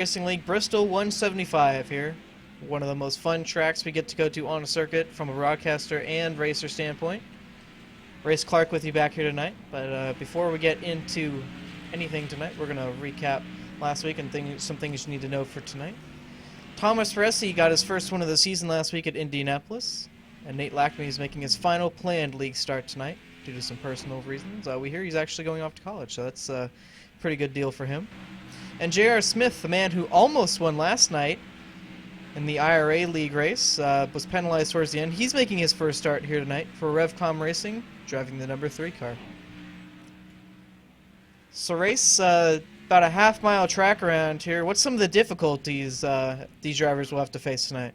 Racing League Bristol 175 here. One of the most fun tracks we get to go to on a circuit from a broadcaster and racer standpoint. Race Clark with you back here tonight, but before we get into anything tonight, we're going to recap last week and some things you need to know for tonight. Thomas Feresi got his first win of the season last week at Indianapolis, and Nate Lackme is making his final planned league start tonight due to some personal reasons. We hear he's actually going off to college, so that's a pretty good deal for him. And J.R. Smith, the man who almost won last night in the IRA League race, was penalized towards the end. He's making his first start here tonight for RevCom Racing, driving the number 3 car. So race, about a half-mile track around here. What's some of the difficulties these drivers will have to face tonight?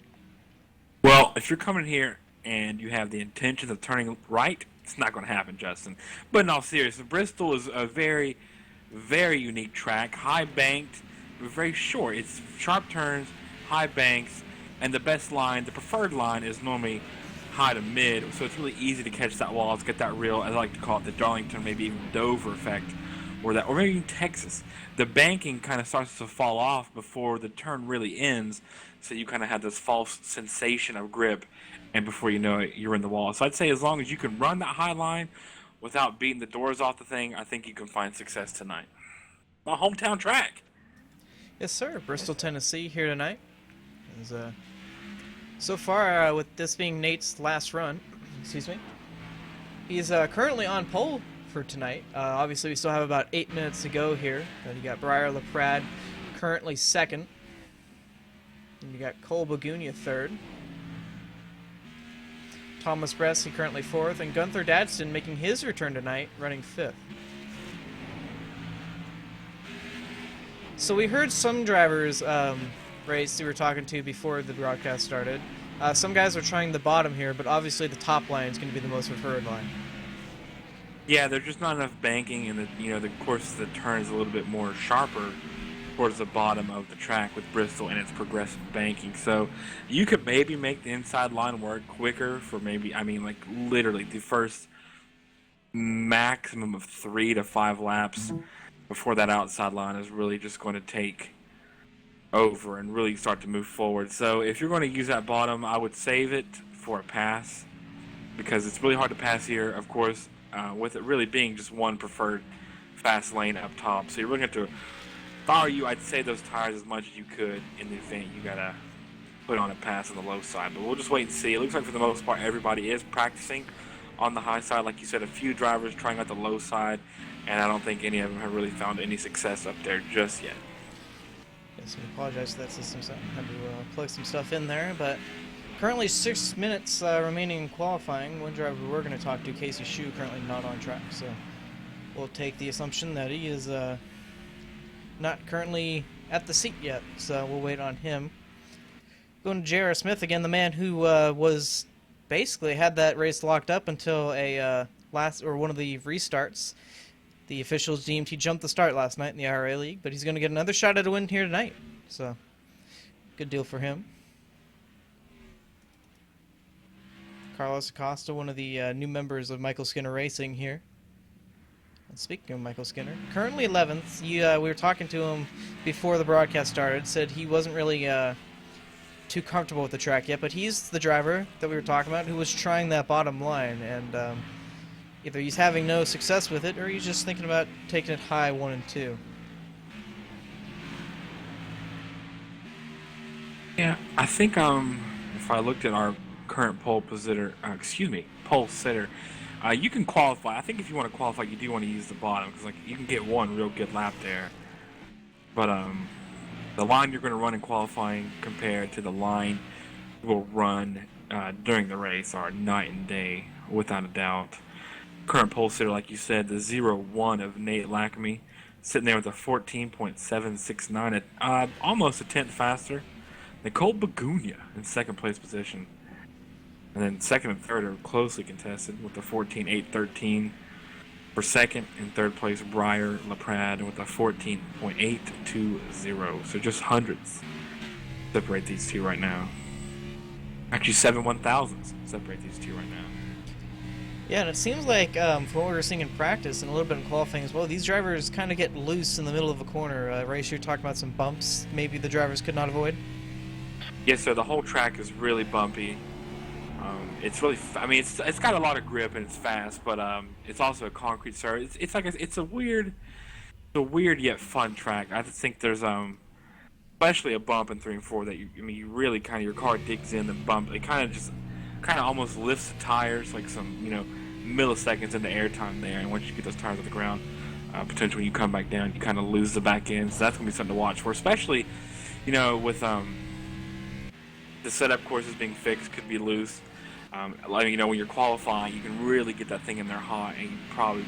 Well, if you're coming here and you have the intention of turning right, it's not going to happen, Justin. But in all seriousness, Bristol is a very unique track, high banked, but very short. It's sharp turns, high banks, and the best line, the preferred line, is normally high to mid, so it's really easy to catch that wall. Let's get that real, I like to call it the Darlington, maybe even Dover effect, or maybe even Texas. The banking kind of starts to fall off before the turn really ends, so you kind of have this false sensation of grip, and before you know it, you're in the wall. So I'd say as long as you can run that high line without beating the doors off the thing, I think you can find success tonight. My hometown track. Yes, sir. Bristol, Tennessee here tonight. So far, with this being Nate's last run, excuse me, he's currently on pole for tonight. Obviously, we still have about 8 minutes to go here. You got Briar LaPrade currently second. And you got Cole Bagunia third. Thomas Bressy currently fourth, and Gunther Dadston making his return tonight, running fifth. So we heard some drivers race we were talking to before the broadcast started. Some guys are trying the bottom here, but obviously the top line is going to be the most preferred line. Yeah, there's just not enough banking, and the course of the turn is a little bit more sharper towards the bottom of the track with Bristol and its progressive banking. So you could maybe make the inside line work quicker for literally the first maximum of 3 to 5 laps before that outside line is really just going to take over and really start to move forward. So if you're going to use that bottom, I would save it for a pass, because it's really hard to pass here, of course, with it really being just one preferred fast lane up top. So you're looking at to, if I were you, I'd save those tires as much as you could in the event you got to put on a pass on the low side. But we'll just wait and see. It looks like for the most part everybody is practicing on the high side. Like you said, a few drivers trying out the low side, and I don't think any of them have really found any success up there just yet. Yes, we apologize for that system. So I had to plug some stuff in there, but currently 6 minutes remaining in qualifying. One driver we're going to talk to, Casey Shue, currently not on track, so we'll take the assumption that he is not currently at the seat yet, so we'll wait on him. Going to J.R. Smith again, the man who was basically had that race locked up until one of the restarts. The officials deemed he jumped the start last night in the IRA League, but he's going to get another shot at a win here tonight, so good deal for him. Carlos Acosta, one of the new members of Michael Skinner Racing here. And speaking of Michael Skinner, currently 11th. We were talking to him before the broadcast started, said he wasn't really too comfortable with the track yet, but he's the driver that we were talking about who was trying that bottom line, and either he's having no success with it or he's just thinking about taking it high 1 and 2. Yeah, I think if I looked at our current pole sitter, you can qualify. I think if you want to qualify, you do want to use the bottom, because you can get one real good lap there. But the line you're going to run in qualifying compared to the line you will run during the race are night and day, without a doubt. Current pole sitter, like you said, the 0-1 of Nate Lackme, sitting there with a 14.769, almost a tenth faster. Nicole Bagunia in second place position. And then second and third are closely contested with a 14.813 for second. And third place, Briar LaPrade with a 14.820. So just hundreds separate these two right now. Actually, 7 1,000s separate these two right now. Yeah, and it seems like from what we were seeing in practice and a little bit in qualifying as well, these drivers kind of get loose in the middle of a corner. Race, you're talking about some bumps maybe the drivers could not avoid. Yes, sir. The whole track is really bumpy. It's really, I mean, it's got a lot of grip and it's fast, but it's also a concrete surface. It's like it's a weird yet fun track. I just think there's especially a bump in 3 and 4 that I mean, you really kind of your car digs in and bump. It kind of almost lifts the tires like some milliseconds into airtime there. And once you get those tires off the ground, potentially when you come back down, you kind of lose the back end. So that's gonna be something to watch for, especially with the setup courses being fixed could be loose. Like when you're qualifying, you can really get that thing in there hot, and you probably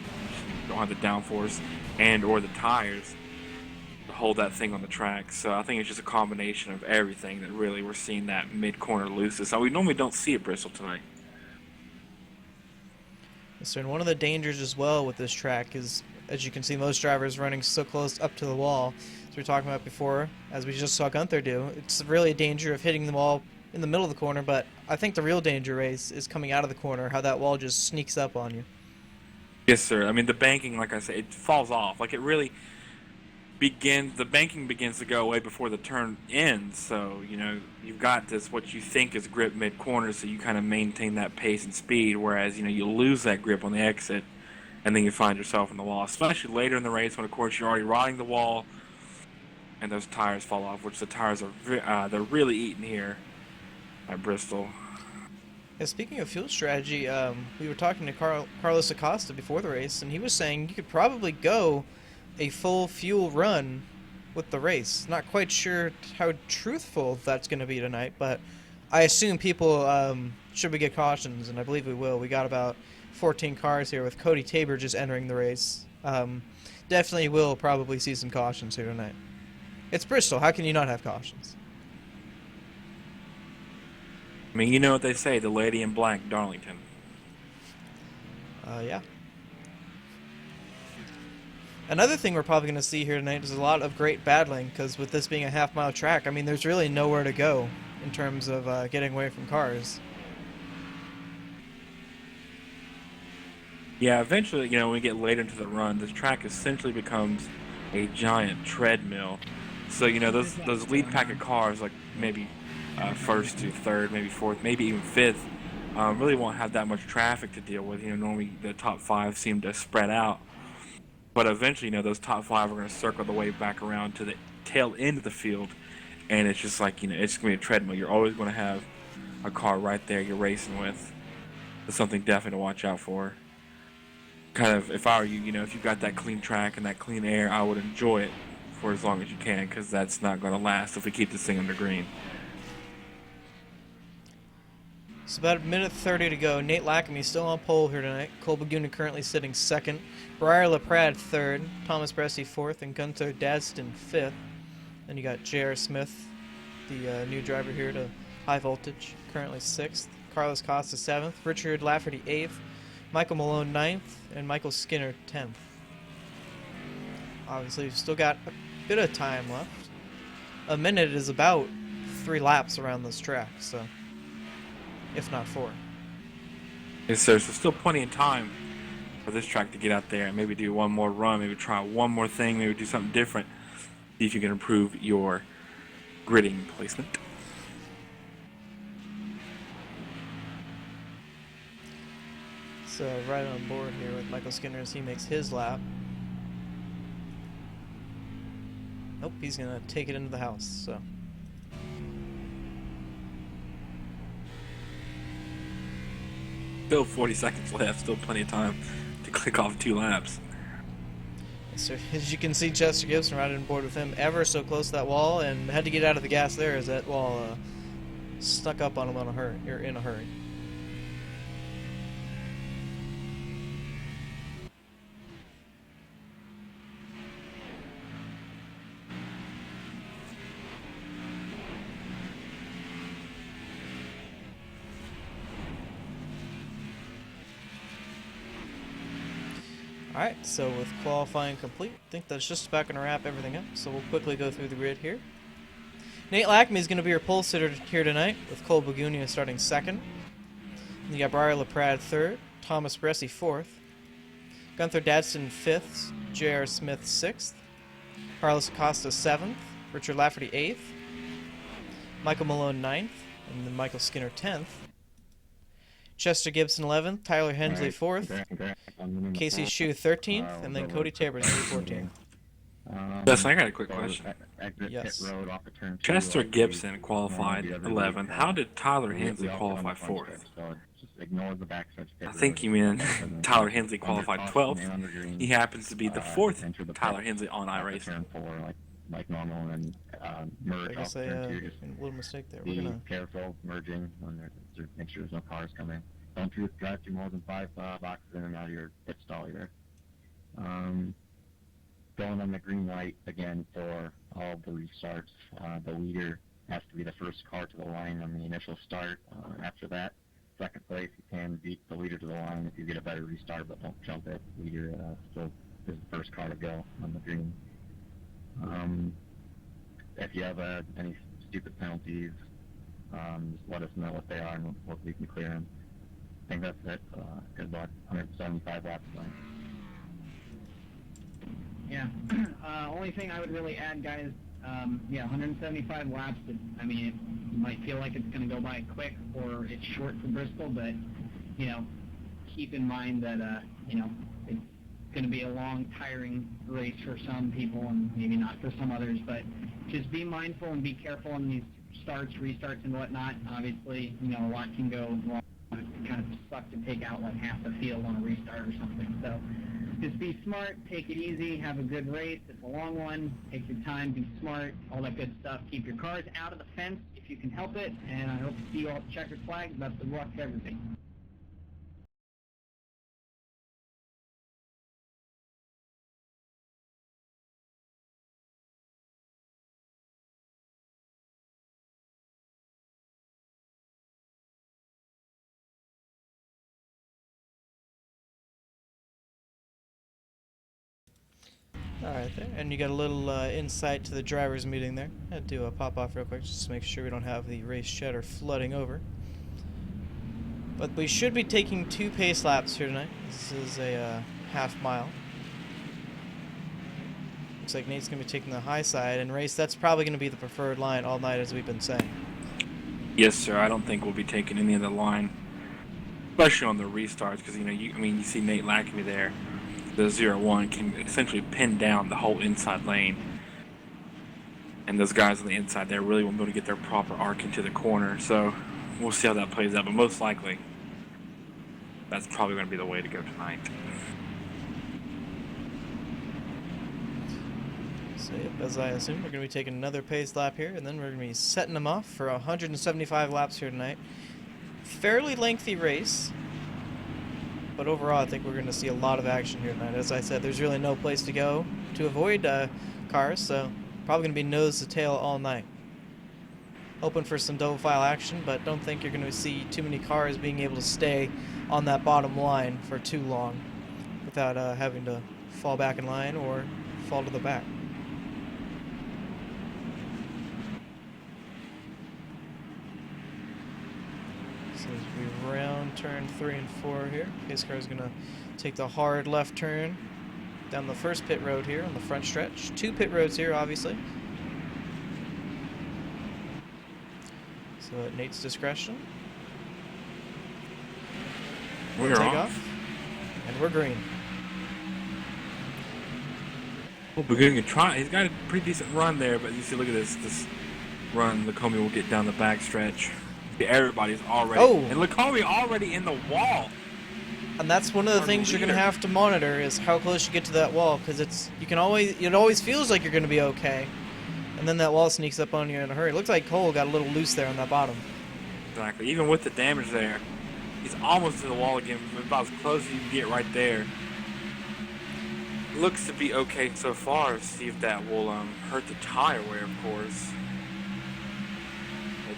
don't have the downforce and or the tires to hold that thing on the track. So I think it's just a combination of everything that really we're seeing that mid corner looseness. So we normally don't see at Bristol tonight. So and one of the dangers as well with this track is, as you can see, most drivers running so close up to the wall. As we were talking about before, as we just saw Gunther do, it's really a danger of hitting the wall in the middle of the corner. But I think the real danger, Race, is coming out of the corner, how that wall just sneaks up on you. Yes, sir. I mean the banking, like I said, it falls off. Like it really begins. The banking begins to go away before the turn ends. So you've got this what you think is grip mid corner, so you kind of maintain that pace and speed. Whereas you lose that grip on the exit, and then you find yourself in the wall. Especially later in the race when, of course, you're already riding the wall, and those tires fall off. Which the tires are they're really eating here at Bristol. Yeah, speaking of fuel strategy, we were talking to Carlos Acosta before the race, and he was saying you could probably go a full fuel run with the race. Not quite sure how truthful that's going to be tonight, but I assume people should we get cautions, and I believe we will. We got about 14 cars here with Cody Tabor just entering the race. Definitely will probably see some cautions here tonight. It's Bristol. How can you not have cautions? I mean, you know what they say, the lady in black, Darlington. Yeah. Another thing we're probably going to see here tonight is a lot of great battling, because with this being a half-mile track, I mean, there's really nowhere to go in terms of getting away from cars. Yeah, eventually, when we get later into the run, this track essentially becomes a giant treadmill. So, those lead pack of cars, like maybe first to third, maybe fourth, maybe even fifth, really won't have that much traffic to deal with. Normally the top five seem to spread out. But eventually, those top five are going to circle the way back around to the tail end of the field. And it's just like, it's going to be a treadmill. You're always going to have a car right there you're racing with. That's something definitely to watch out for. Kind of, if I were you, if you've got that clean track and that clean air, I would enjoy it for as long as you can, because that's not going to last if we keep this thing under green. It's about a minute 30 to go. Nate Lackamy still on pole here tonight. Cole Baguna currently sitting second. Briar LaPrade third. Thomas Bressy fourth. And Gunther Dadston fifth. Then you got J.R. Smith, the new driver here to High Voltage, currently sixth. Carlos Costa seventh. Richard Lafferty eighth. Michael Malone ninth. And Michael Skinner 10th. Obviously, we've still got a bit of time left. A minute is about 3 laps around this track, so if not 4. Yes, sir. So still plenty of time for this track to get out there and maybe do one more run, maybe try one more thing, maybe do something different. See if you can improve your gridding placement. So right on board here with Michael Skinner as he makes his lap. Nope, he's going to take it into the house, so. Still 40 seconds left, still plenty of time to click off 2 laps. So as you can see, Chester Gibson right on board with him ever so close to that wall, and had to get out of the gas there as that wall stuck up on him in a hurry. Alright, so with qualifying complete, I think that's just about going to wrap everything up, so we'll quickly go through the grid here. Nate Lackamy is going to be your pole sitter here tonight, with Cole Baguna starting second. You got Briar LaPrade third, Thomas Bressi 4th. Gunther Dadson 5th. J.R. Smith 6th. Carlos Acosta 7th. Richard Lafferty 8th. Michael Malone 9th. And then Michael Skinner 10th. Chester Gibson 11th. Tyler Hensley 4th. Casey Shue 13th. And then Cody Tabor 14th. Justin, I got a quick question. Yes. Chester Gibson qualified 11th. How did Tyler Hensley qualify 4th? I think you mean Tyler Hensley qualified 12th. He happens to be the 4th Tyler Hensley on iRacing. Like normal, and merge I guess off I turn 2. Just a little mistake there. be We're gonna careful merging when make sure there's no cars coming. Don't drive through more than 5 boxes in and out of your pit stall either. Going on the green light again for all the restarts. The leader has to be the first car to the line on the initial start. After that, second place, you can beat the leader to the line if you get a better restart, but don't jump it. Leader still is the first car to go on the green. If you have any stupid penalties, just let us know what they are and we can clear them. I think that's it. Good luck. 175 laps left. Yeah. Only thing I would really add, guys, 175 laps. I mean, it might feel like it's going to go by quick or it's short for Bristol, but, keep in mind that, it's going to be a long, tiring race for some people and maybe not for some others, but just be mindful and be careful in these starts, restarts, and whatnot. Obviously, a lot can go wrong. It kind of sucks to take out like half the field on a restart or something. So just be smart, take it easy, have a good race. It's a long one. Take your time, be smart, all that good stuff. Keep your cars out of the fence if you can help it, and I hope to see you all at the checkered flag. Best of luck to everybody. Alright there, and you got a little insight to the drivers' meeting there. I had to pop off real quick just to make sure we don't have the race chatter flooding over. But we should be taking 2 pace laps here tonight. This is a half mile. Looks like Nate's going to be taking the high side, and race, that's probably going to be the preferred line all night, as we've been saying. Yes, sir. I don't think we'll be taking any of the line, especially on the restarts, because you see Nate Lackamy there. The 0-1 can essentially pin down the whole inside lane, and those guys on the inside there really won't be able to get their proper arc into the corner. So we'll see how that plays out, but most likely that's probably going to be the way to go tonight. So yep, as I assume, we're going to be taking another pace lap here, and then we're going to be setting them off for 175 laps here tonight. Fairly lengthy race, but overall I think we're going to see a lot of action here tonight. As I said, there's really no place to go to avoid cars, so probably going to be nose to tail all night. Hoping for some double file action, but don't think you're going to see too many cars being able to stay on that bottom line for too long without having to fall back in line or fall to the back. So as we round turn 3 and 4 here, pace car is going to take the hard left turn down the first pit road here on the front stretch. 2 pit roads here, obviously. So at Nate's discretion, We're take off. and we're green. Well, Beginning to try. He's got a pretty decent run there, but you see, look at this run. Lacombe will get down the back stretch. Everybody's already, and Lacombe already in the wall. And that's one of the things you're going to have to monitor is how close you get to that wall, because it always feels like you're going to be okay, and then that wall sneaks up on you in a hurry. It looks like Cole got a little loose there on that bottom. Exactly. Even with the damage there, he's almost to the wall again, about as close as you can get right there. Looks to be okay so far. Let's see if that will hurt the tire wear, of course.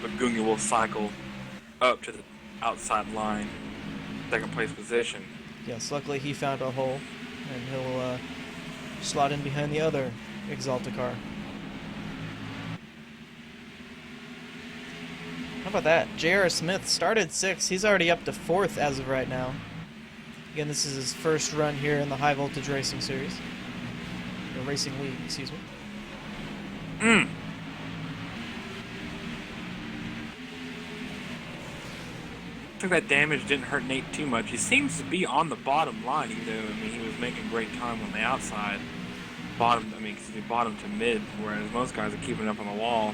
Bagunga will cycle up to the outside line, second place position. Yes, luckily he found a hole, and he'll slot in behind the other Exalta car. How about that? J.R. Smith started 6th. He's already up to 4th as of right now. Again, this is his first run here in the High Voltage Racing Series. Or Racing League, excuse me. Mm. I think that damage didn't hurt Nate too much. He seems to be on the bottom line, even though, I mean, he was making great time on the outside. Bottom to mid, whereas most guys are keeping up on the wall.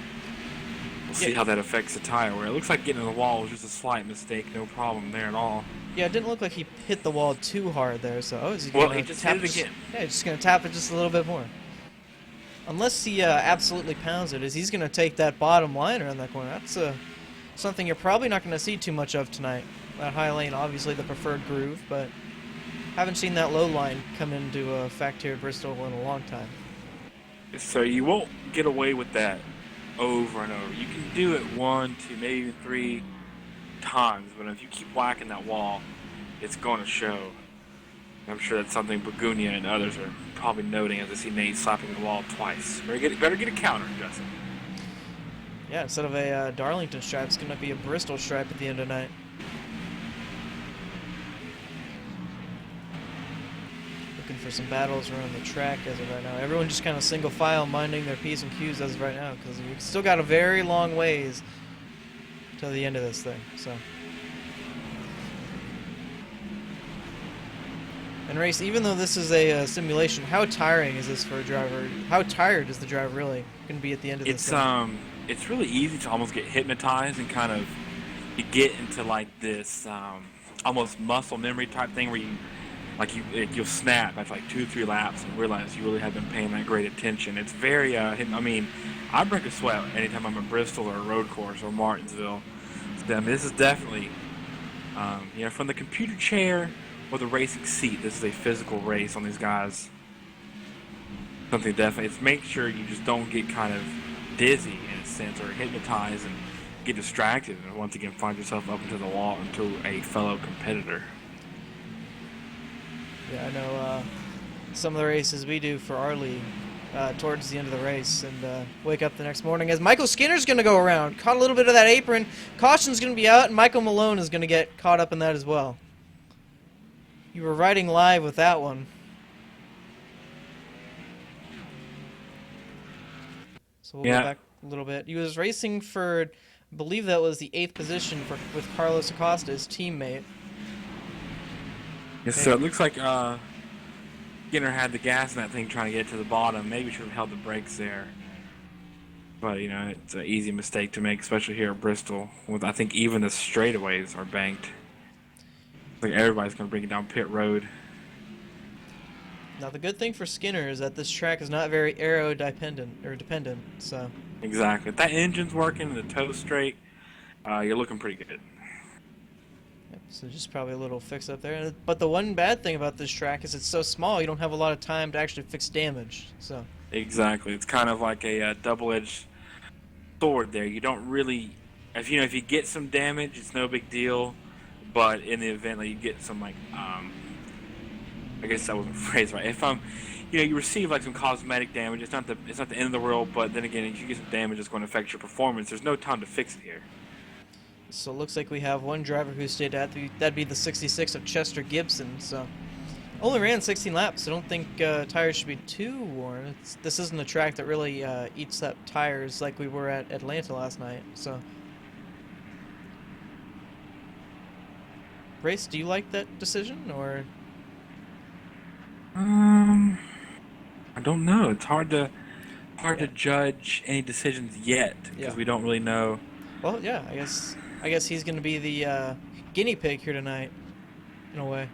We'll see how that affects the tire, where it looks like getting on the wall was just a slight mistake, no problem there at all. Yeah, it didn't look like he hit the wall too hard there, so is he Well, gonna he just tap hit it again. Yeah, he's just gonna tap it just a little bit more. Unless he absolutely pounds it, he's gonna take that bottom line around that corner. That's something you're probably not gonna see too much of tonight. That high lane, obviously the preferred groove, but haven't seen that low line come into effect here at Bristol in a long time. So you won't get away with that over and over. You can do it 1, 2, maybe even 3 times, but if you keep whacking that wall, it's going to show. I'm sure that's something Begunia and others are probably noting as they see Nate slapping the wall twice. Better get a counter, Justin. Yeah, instead of a Darlington stripe, it's going to be a Bristol stripe at the end of the night. Looking for some battles around the track as of right now. Everyone just kind of single file minding their P's and Q's as of right now, because we've still got a very long ways till the end of this thing. So, and race, even though this is a simulation, how tiring is this for a driver? How tired is the driver really going to be at the end of this thing? It's really easy to almost get hypnotized and kind of you get into like this almost muscle memory type thing where you'll snap after like 2 or 3 laps and realize you really have been paying that great attention. It's very I mean, I break a sweat anytime I'm at Bristol or a road course or Martinsville. So, I mean, this is definitely from the computer chair or the racing seat, this is a physical race on these guys. Something definitely, it's make sure you just don't get kind of dizzy in a sense or hypnotized and get distracted and once again find yourself up into the wall into a fellow competitor. Yeah, I know some of the races we do for our league towards the end of the race and wake up the next morning as Michael Skinner's going to go around. Caught a little bit of that apron. Caution's going to be out, and Michael Malone is going to get caught up in that as well. You were riding live with that one. So we'll go back a little bit. He was racing for, I believe that was the 8th position with Carlos Acosta, his teammate. Yes, so it looks like Skinner had the gas in that thing trying to get to the bottom. Maybe should have held the brakes there. But, it's an easy mistake to make, especially here at Bristol. With I think even the straightaways are banked. Like everybody's going to bring it down pit road. Now the good thing for Skinner is that this track is not very aero dependent. So exactly. If that engine's working and the toe's straight, you're looking pretty good. Yep, so just probably a little fix up there. But the one bad thing about this track is it's so small you don't have a lot of time to actually fix damage. So exactly. It's kind of like a double-edged sword there. You don't really, if you get some damage, it's no big deal. But in the event that you get some I guess that wasn't phrased right. If you receive like some cosmetic damage, it's not the end of the world. But then again, if you get some damage that's going to affect your performance, there's no time to fix it here. So it looks like we have one driver who stayed at that'd be the 66 of Chester Gibson. So only ran 16 laps. I don't think tires should be too worn. This isn't a track that really eats up tires like we were at Atlanta last night. So. Race, do you like that decision, or? I don't know. It's hard to judge any decisions yet because we don't really know. Well, yeah, I guess he's going to be the guinea pig here tonight, in a way.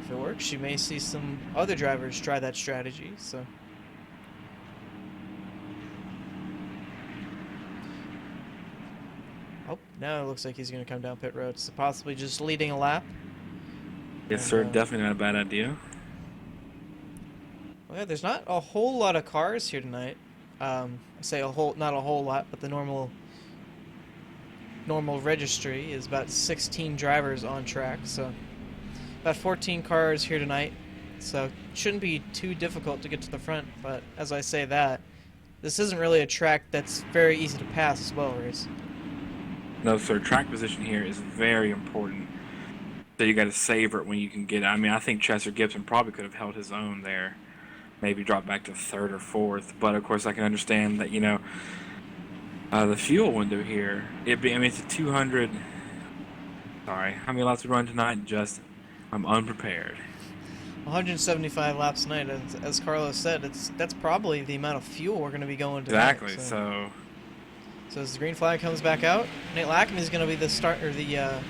If it works, you may see some other drivers try that strategy. So. Oh, now it looks like he's going to come down pit road. So possibly just leading a lap. Yes, sir. Definitely not a bad idea. Well, yeah, there's not a whole lot of cars here tonight. I say not a whole lot, but the normal registry is about 16 drivers on track. So about 14 cars here tonight. So it shouldn't be too difficult to get to the front. But as I say that, this isn't really a track that's very easy to pass as well, Race. No, sir. Track position here is very important. So you got to savor it when you can get it. I mean, I think Chester Gibson probably could have held his own there, maybe dropped back to third or fourth. But of course, I can understand that the fuel window here. I mean, it's a 200. Sorry, how many laps we run tonight, Justin? I'm unprepared. 175 laps tonight, as Carlos said. That's probably the amount of fuel we're going to be going tonight. Exactly. So So as the green flag comes back out, Nate Lackman is going to be the start or the.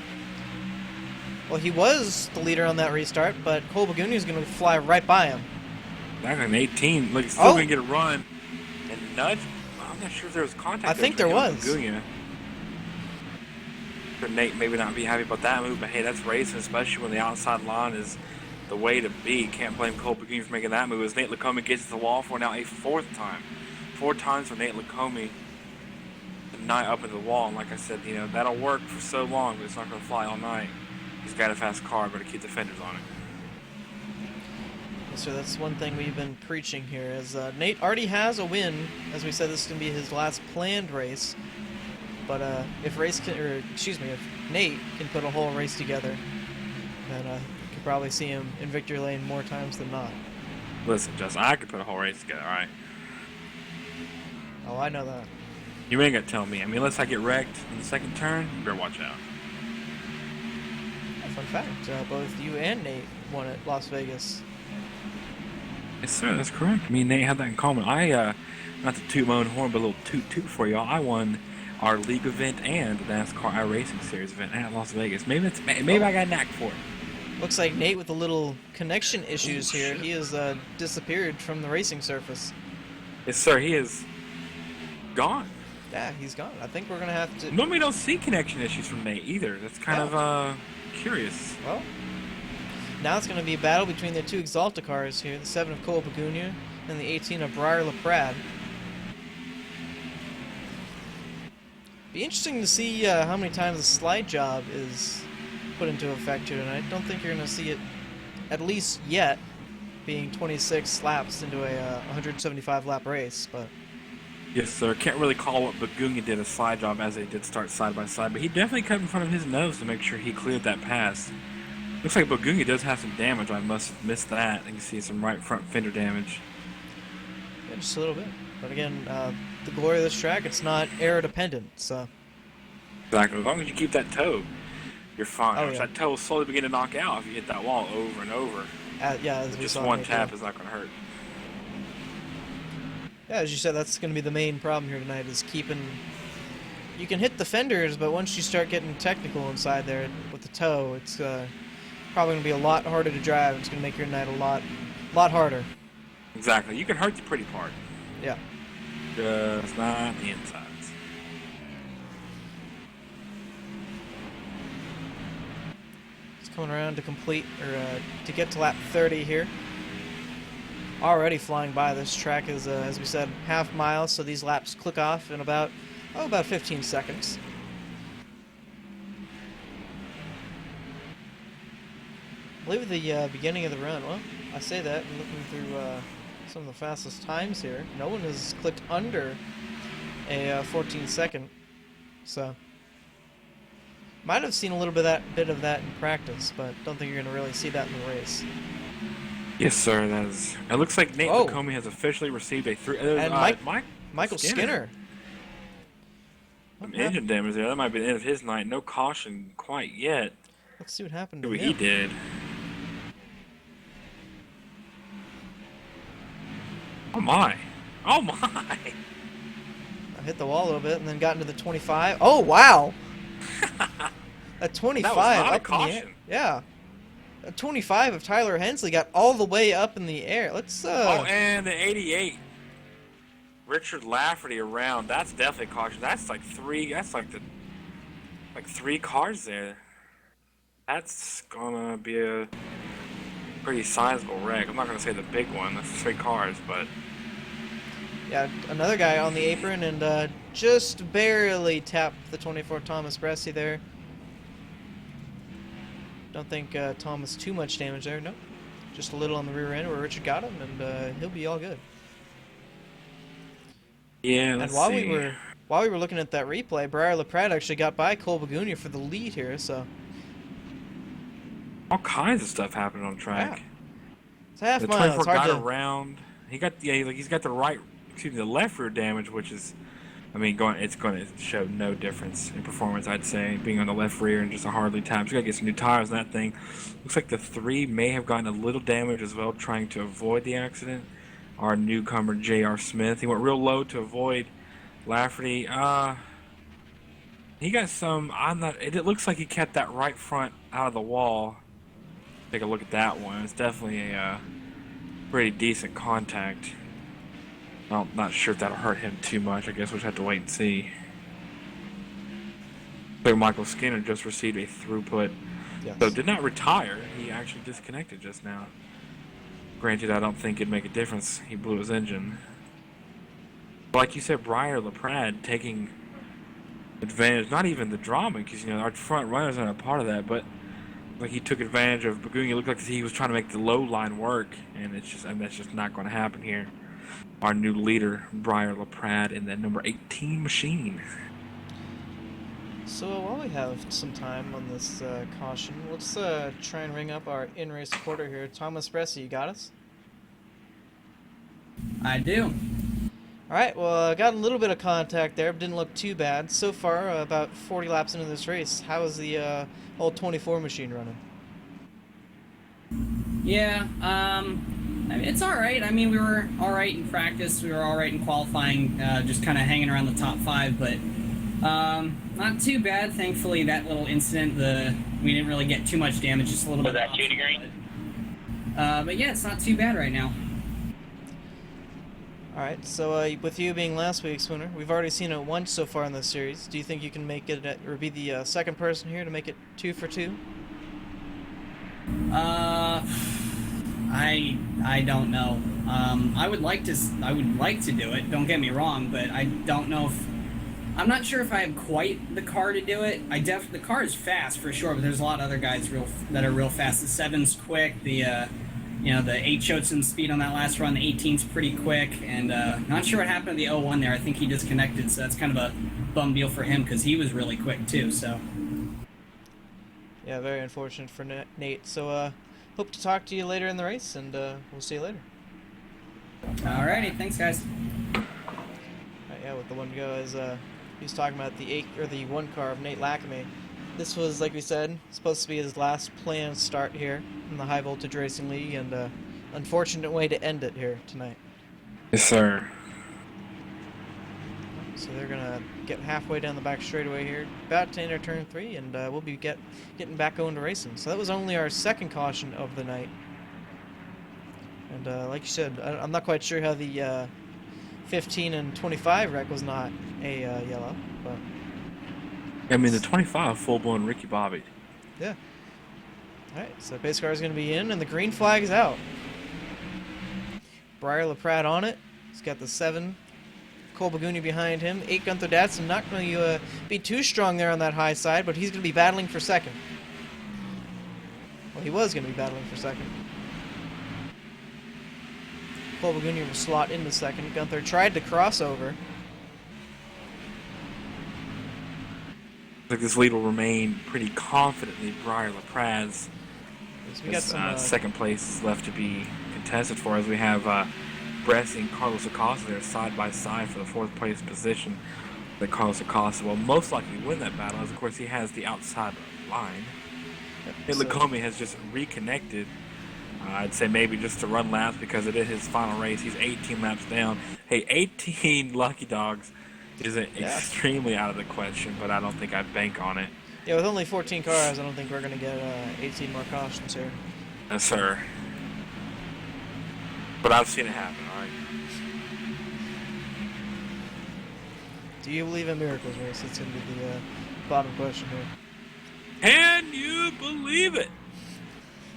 Well, he was the leader on that restart, but Cole Baguni is going to fly right by him. back in 18. Look, he's still going to get a run and nudge. I'm not sure if there was contact. I think there was. Baguni. Could Nate maybe not be happy about that move, but hey, that's racing, especially when the outside line is the way to be. Can't blame Cole Baguni for making that move. As Nate Lacombe gets to the wall for now a fourth time. 4 times for Nate Lacombe to night up into the wall. And like I said, that'll work for so long, but it's not going to fly all night. He's got a fast car, but to keep the fenders on it. So that's one thing we've been preaching here. Is Nate already has a win, as we said, this is going to be his last planned race. But if Nate can put a whole race together, then you could probably see him in victory lane more times than not. Listen, Justin, I could put a whole race together, all right? Oh, I know that. You ain't got to tell me. I mean, unless I get wrecked in the second turn, you better watch out. Fun fact, both you and Nate won at Las Vegas. Yes, sir, that's correct. Me and Nate had that in common. Not to toot my own horn, but a little toot for y'all. I won our league event and the NASCAR iRacing Series event at Las Vegas. Maybe I got a knack for it. Looks like Nate with a little connection issues here. He has disappeared from the racing surface. Yes, sir, he is gone. Yeah, he's gone. I think we're going to have to... Normally don't see connection issues from Nate either. That's kind of curious. Well, now it's going to be a battle between the 2 Exalta cars here, the 7 of Cole Baguna and the 18 of Briar LaPrade. Be interesting to see how many times the slide job is put into effect here tonight. Don't think you're going to see it, at least yet, being 26 laps into a 175 lap race, but... Yes, sir. Can't really call what Baguni did a slide job as they did start side by side, but he definitely cut in front of his nose to make sure he cleared that pass. Looks like Baguni does have some damage. I must have missed that. You can see some right front fender damage. Yeah, just a little bit. But again, the glory of this track, it's not air dependent, so... Exactly. As long as you keep that toe, you're fine. Oh, yeah. That toe will slowly begin to knock out if you hit that wall over and over. Yeah, as we Just saw one right tap there. is not going to hurt. Yeah, as you said, that's going to be the main problem here tonight, is keeping... You can hit the fenders, but once you start getting technical inside there with the toe, it's probably going to be a lot harder to drive. It's going to make your night a lot harder. Exactly. You can hurt the pretty part. Yeah. Just not the insides. It's coming around to complete, or to get to lap 30 here. Already flying by. This track is, as we said, half mile, so these laps click off in about 15 seconds. I believe at the beginning of the run, well, I say that, and looking through some of the fastest times here, no one has clicked under a 14 second, so might have seen a little bit of that in practice, but don't think you're going to really see that in the race. Yes, sir. That is. It looks like Nate Lacombe has officially received a 3. And Michael Skinner. Some engine damage there. That might be the end of his night. No caution quite yet. Let's see what happened See to what him. he did. Oh my! Oh my! I hit the wall a little bit and then got into the 25. Oh wow! A 25 That was not a up in the air. caution. Yeah. A 25 of Tyler Hensley got all the way up in the air. Let's Oh, and the 88. Richard Lafferty around. That's definitely a caution. That's like 3. That's like 3 cars there. That's gonna be a pretty sizable wreck. I'm not gonna say the big one. That's 3 cars, but yeah, another guy on the apron and just barely tapped the 24 Thomas Bressy there. Don't think Thomas too much damage there. Nope. Just a little on the rear end where Richard got him, and he'll be all good. yeah. And while we were looking at that replay, Briar LaPrade actually got by Cole Baguna for the lead here, so all kinds of stuff happening on track. Yeah. It's a half The mile. 24 It's hard got to. around. He got he's got the left rear damage, which is, I mean, it's going to show no difference in performance. I'd say being on the left rear and just a hardly tapped. So you got to get some new tires on that thing. Looks like the 3 may have gotten a little damage as well, trying to avoid the accident. Our newcomer J.R. Smith, he went real low to avoid Lafferty. He got some. I'm not. It looks like he kept that right front out of the wall. Take a look at that one. It's definitely a pretty decent contact. I'm not sure if that'll hurt him too much. I guess we'll just have to wait and see. So Michael Skinner just received a throughput. Yes. So did not retire. He actually disconnected just now. Granted, I don't think it'd make a difference. He blew his engine. Like you said, Briar LaPrade taking advantage, not even the drama, because our front runners aren't a part of that, but like he took advantage of Baguni. It looked like he was trying to make the low line work, and that's just not going to happen here. Our new leader, Briar LaPrade, in that number 18 machine. So while we have some time on this caution, let's try and ring up our in-race quarter here. Thomas Bressi, you got us? I do. All right, well, got a little bit of contact there, but didn't look too bad. So far, about 40 laps into this race, how is the old 24 machine running? Yeah, I mean, it's all right. I mean, we were all right in practice. We were all right in qualifying, just kind of hanging around the top 5, but not too bad. Thankfully, that little incident, we didn't really get too much damage, just a little bit. Was that 2 degrees? But yeah, it's not too bad right now. All right, so with you being last week's winner, we've already seen it once so far in this series. Do you think you can make it, or be the second person here to make it 2 for 2? I don't know. I would like to do it. Don't get me wrong, but I don't know if. I'm not sure if I have quite the car to do it. The car is fast for sure, but there's a lot of other guys that are real fast. The 7's quick. The 8 showed some speed on that last run. The 18's pretty quick, and not sure what happened to the 01 there. I think he disconnected, so that's kind of a bum deal for him because he was really quick too. So. Yeah, very unfortunate for Nate. So hope to talk to you later in the race, and we'll see you later. Alrighty, thanks guys. Yeah, with the one to go is he was talking about the 1 car of Nate Lackamy. This was, like we said, supposed to be his last planned start here in the High Voltage Racing League, and unfortunate way to end it here tonight. Yes, sir. So they're gonna get halfway down the back straightaway here, about to enter turn 3, and we'll be getting back going to racing. So that was only our second caution of the night. And like you said, I'm not quite sure how the 15 and 25 wreck was not a yellow, but I mean, the 25 full-blown Ricky Bobby. yeah. All right, so base car is going to be in, and the green flag is out. Briar LaPrade on it. He's got the 7. Cole Baguni behind him. 8 Gunther Datsun not going to be too strong there on that high side, but he's going to be battling for second. Well, he was going to be battling for second. Cole Baguni will slot into second. Gunther tried to cross over. Looks like this lead will remain pretty confidently Briar LaPrade's. So we got some second place left to be contested for, as we have Bressi and Carlos Acosta there side by side for the 4th place position. That Carlos Acosta will most likely win that battle, as of course he has the outside line. Yep, Lacombe has just reconnected. I'd say maybe just to run laps because it is his final race. He's 18 laps down. Hey, 18 lucky dogs isn't extremely out of the question, but I don't think I'd bank on it. Yeah, with only 14 cars, I don't think we're going to get 18 more cautions here. Yes, sir. But I've seen it happen, all right? Do you believe in miracles, Race? That's going to be the bottom question here. Can you believe it?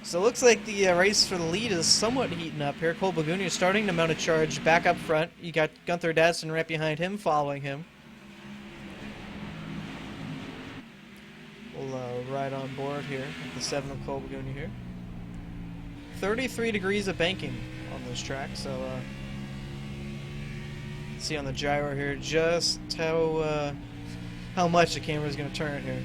So it looks like the race for the lead is somewhat heating up here. Cole Baguni is starting to mount a charge back up front. You got Gunther Datsun right behind him, following him. We'll ride on board here with the 7 of Cole Baguni here. 33 degrees of banking on this track, so see on the gyro here just how much the camera is going to turn here.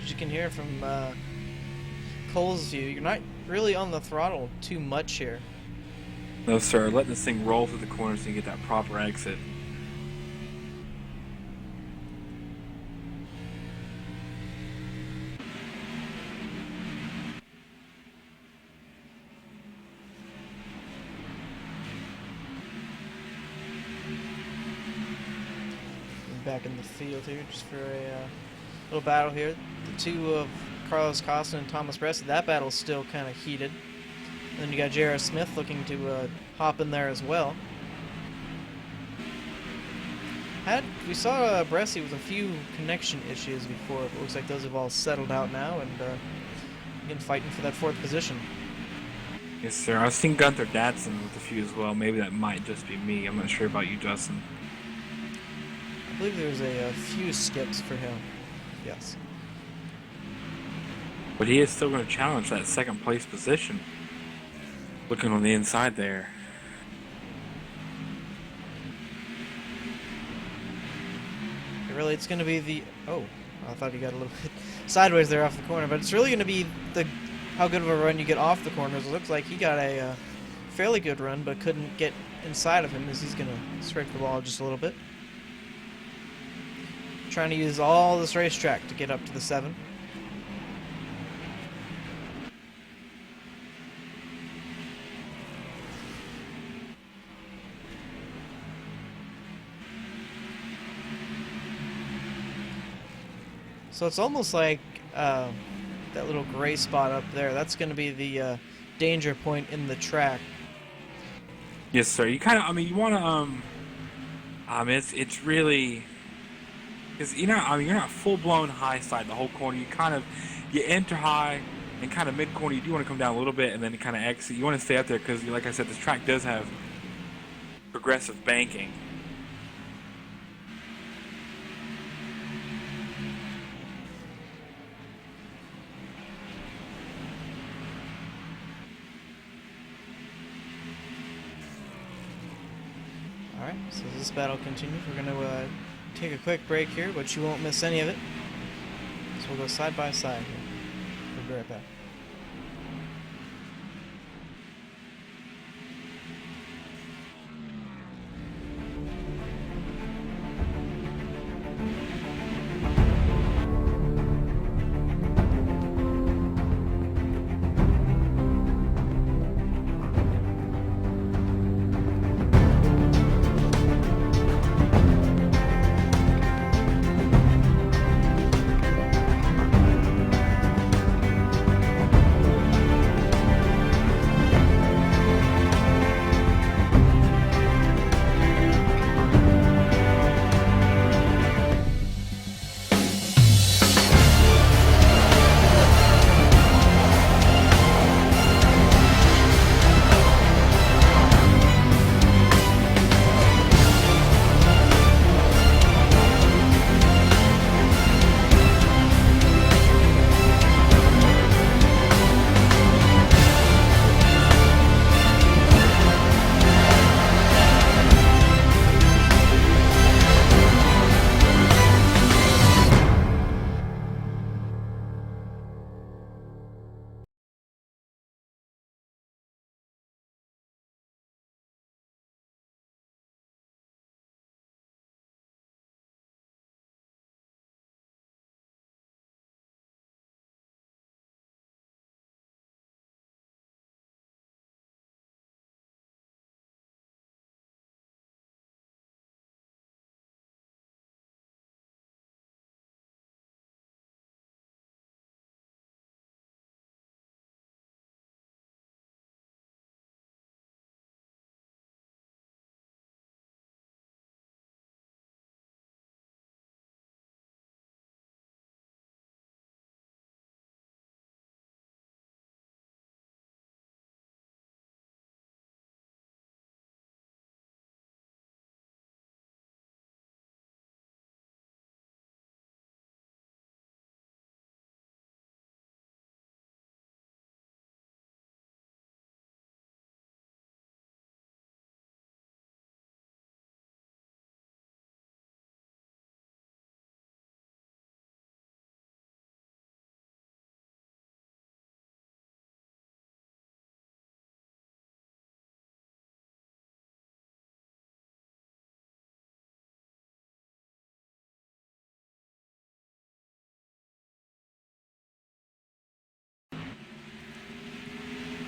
As you can hear from Cole's view, you're not really on the throttle too much here. No, sir. Let this thing roll through the corner so you get that proper exit. Back in the field here, just for a little battle here. The two of Carlos Costa and Thomas Bressy, that battle's still kind of heated. And then you got J.R. Smith looking to hop in there as well. We saw Bressy with a few connection issues before, but it looks like those have all settled out now, and again fighting for that 4th position. Yes, sir. I've seen Gunther Datsun with a few as well. Maybe that might just be me. I'm not sure about you, Justin. I believe there was a few skips for him. Yes. But he is still going to challenge that 2nd place position. Looking on the inside there. Really, it's going to be the... Oh, I thought he got a little bit sideways there off the corner, but it's really going to be how good of a run you get off the corners. It looks like he got a fairly good run, but couldn't get inside of him as he's going to scrape the ball just a little bit. Trying to use all this racetrack to get up to the 7. So it's almost like that little gray spot up there. That's going to be the danger point in the track. Yes, sir. You kind of, I mean, you want to, it's really, because you're not full blown high side the whole corner. You enter high and kind of mid corner. You do want to come down a little bit and then kind of exit. You want to stay up there because, like I said, this track does have progressive banking. Alright, so as this battle continues, we're going to take a quick break here, but you won't miss any of it. So we'll go side by side here. We'll be right back.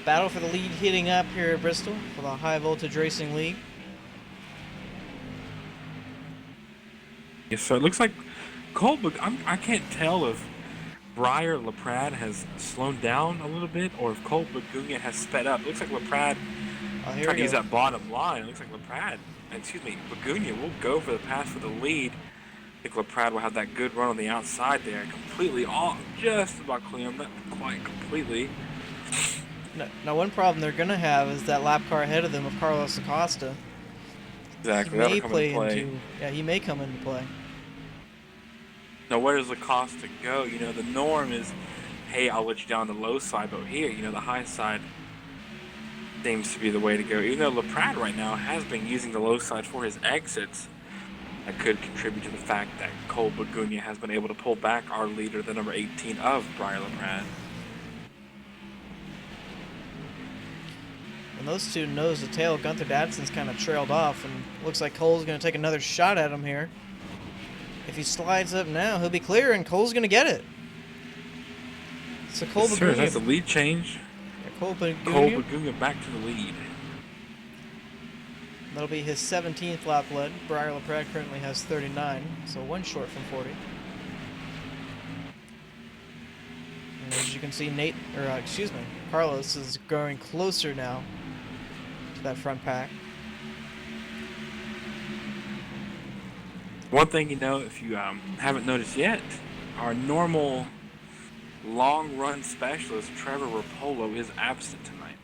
battle for the lead heating up here at Bristol for the High Voltage Racing League. Yes, so it looks like I can't tell if Briar LaPrade has slowed down a little bit or if Cole Bagunia has sped up. It looks like LaPrade Oh, here trying we to use go. that bottom line. It looks like Bagunia will go for the pass for the lead. I think LaPrade will have that good run on the outside there. Completely off, just about clean. Not quite completely. Now, one problem they're going to have is that lap car ahead of them of Carlos Acosta. Exactly, He that'll may come play into play. into... Yeah, he may come into play. Now, where does Acosta go? The norm is, hey, I'll let you down the low side, but here, the high side seems to be the way to go. Even though LaPrade right now has been using the low side for his exits, that could contribute to the fact that Cole Bagunia has been able to pull back our leader, the number 18 of Briar LaPrade. And those two nose to tail. Gunther Dadson's kind of trailed off, and looks like Cole's going to take another shot at him here. If he slides up now, he'll be clear, and Cole's going to get it. So Cole Yes, sir, Bagunia... that's a lead change. Yeah, Cole Bagunia. Cole Bagunia back to the lead. That'll be his 17th lap led. Briar LaPrade currently has 39, so one short from 40. And as you can see, Carlos is going closer now to that front pack. One thing if you haven't noticed yet, our normal long run specialist, Trevor Rapolo, is absent tonight.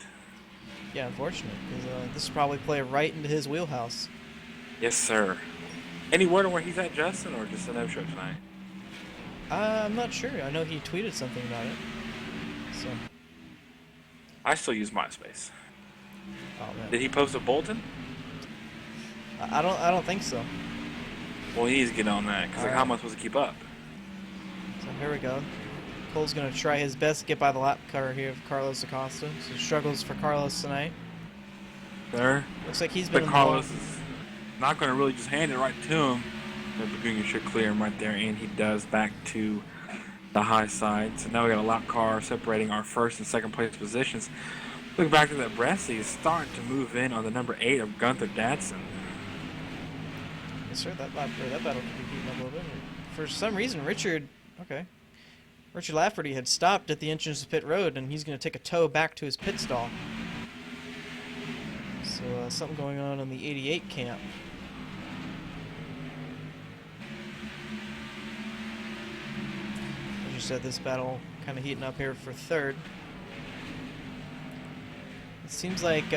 Yeah, unfortunate, because this will probably play right into his wheelhouse. Yes, sir. Any word on where he's at, Justin, or just a no-show tonight? I'm not sure. I know he tweeted something about it. So. I still use MySpace. Oh man. Did he post a bulletin? I don't think so. Well, he needs to get on that, because how am I supposed to keep up? So here we go. Cole's going to try his best to get by the lap car here of Carlos Acosta. So struggles for Carlos tonight. There. Looks like he's been But in Carlos is not going to really just hand it right to him. But Bagunia should clear him right there, and he does back to the high side. So now we got a lap car separating our first and second place positions. Look back to that Bresci is starting to move in on the number 8 of Gunther Dadson. Yes, sir. That battle could be heating up a little bit. For some reason, Richard Lafferty had stopped at the entrance to pit road, and he's going to take a tow back to his pit stall. So something going on in the 88 camp. As you said, this battle kind of heating up here for third. It seems like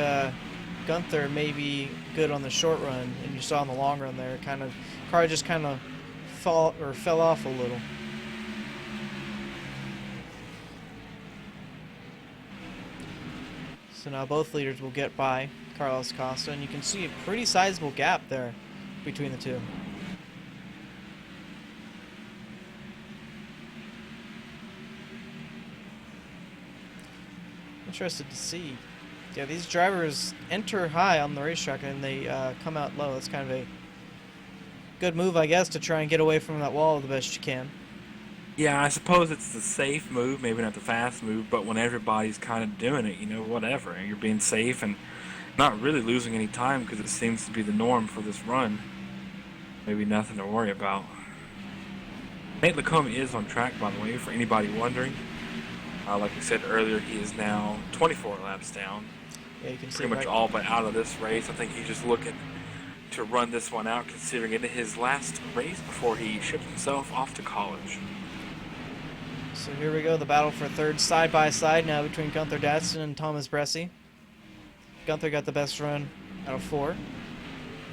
Gunther may be good on the short run, and you saw in the long run there, car just kind of fell off a little. So now both leaders will get by Carlos Acosta, and you can see a pretty sizable gap there between the two. Interested to see. Yeah, these drivers enter high on the racetrack and they come out low. It's kind of a good move, I guess, to try and get away from that wall the best you can. Yeah, I suppose it's the safe move, maybe not the fast move, but when everybody's kind of doing it, whatever. You're being safe and not really losing any time because it seems to be the norm for this run. Maybe nothing to worry about. Nate Lacombe is on track, by the way, for anybody wondering. Like we said earlier, he is now 24 laps down. Yeah, you can see pretty much all but out of this race. I think he's just looking to run this one out, considering it his last race before he ships himself off to college. So here we go, the battle for third side by side now between Gunther Dadson and Thomas Bresci. Gunther got the best run out of 4.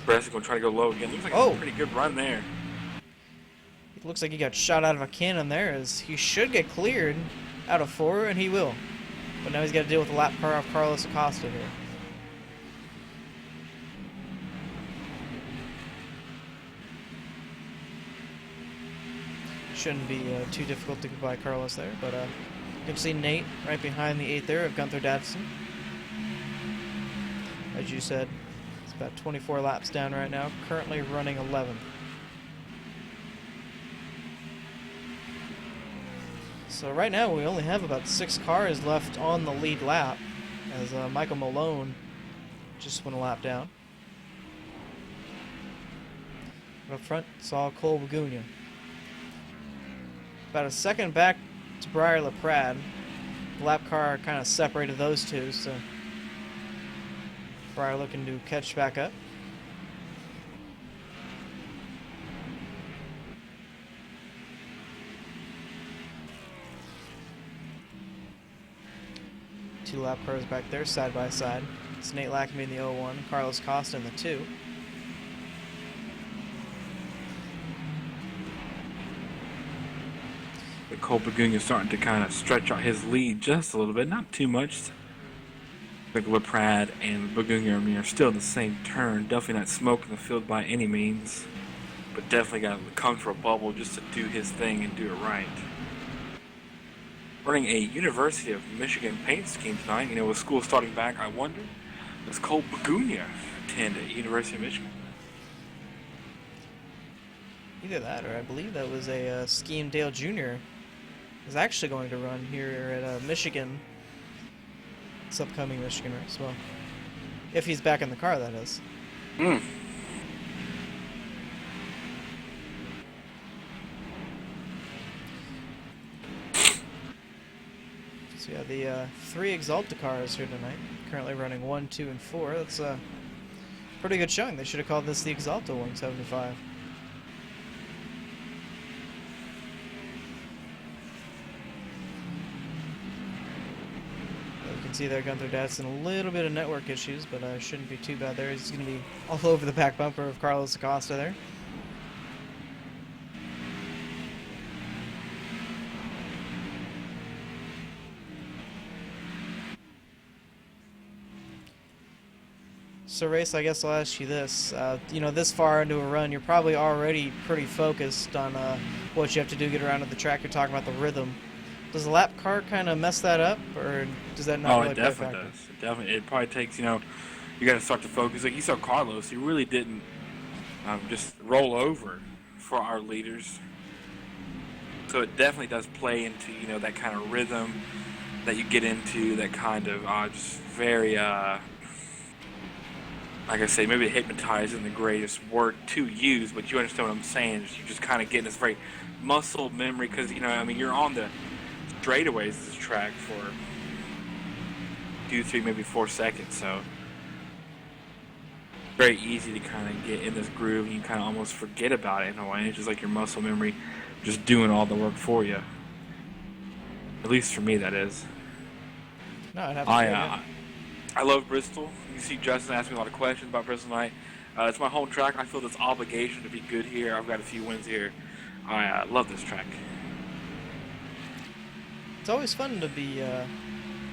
Bresci's going to try to go low again. Looks like a pretty good run there. It looks like he got shot out of a cannon there, as he should get cleared out of 4, and he will. But now he's got to deal with the lap car of Carlos Acosta here. Shouldn't be too difficult to get by Carlos there, but you can see Nate right behind the 8 there of Gunther Dadson. As you said, it's about 24 laps down right now, currently running 11th. So right now we only have about 6 cars left on the lead lap, as Michael Malone just went a lap down. Up front, saw Cole Bagunia. About a second back to Briar LaPrade. The lap car kind of separated those two, so Briar looking to catch back up. Two lap cars back there, side by side. It's Nate Lackamy in the 01, Carlos Costa in the 2. Cole Bagunia starting to kind of stretch out his lead just a little bit, not too much. I think LaPrade and Bagunia are still in the same turn. Definitely not smoking the field by any means, but definitely got to come for a bubble just to do his thing and do it right. Running a University of Michigan paint scheme tonight. You know, with school starting back, I wonder, does Cole Bagunia attend at University of Michigan? Either that, or I believe that was a scheme Dale Jr. is actually going to run here at Michigan. This upcoming Michigan race. Well, if he's back in the car, that is. So yeah, the 3 Exalta cars here tonight, currently running 1, 2, and 4. That's a pretty good showing. They should have called this the Exalta 175. See there, Gunther Datsun, a little bit of network issues, but shouldn't be too bad there. He's going to be all over the back bumper of Carlos Acosta there. So, Race, I guess I'll ask you this. You know, this far into a run, you're probably already pretty focused on what you have to do to get around to the track. You're talking about the rhythm. Does the lap car kind of mess that up, or does that not really play a factor? Oh, it definitely does. It definitely. It probably takes, you know, you got to start to focus. Like you saw Carlos, he really didn't just roll over for our leaders. So it definitely does play into, you know, that kind of rhythm that you get into, that kind of just very, like I say, maybe hypnotized isn't the greatest word to use, but you understand what I'm saying. You just kind of get this very muscle memory because, you know, I mean, you're on the straightaways this track for 2, 3, maybe 4 seconds, so very easy to kind of get in this groove and you kind of almost forget about it in a way. It's just like your muscle memory just doing all the work for you. At least for me, that is. No, I'd have to agree, yeah. I love Bristol. You see Justin ask me a lot of questions about Bristol tonight. It's my home track. I feel this obligation to be good here. I've got a few wins here. I love this track. It's always fun to be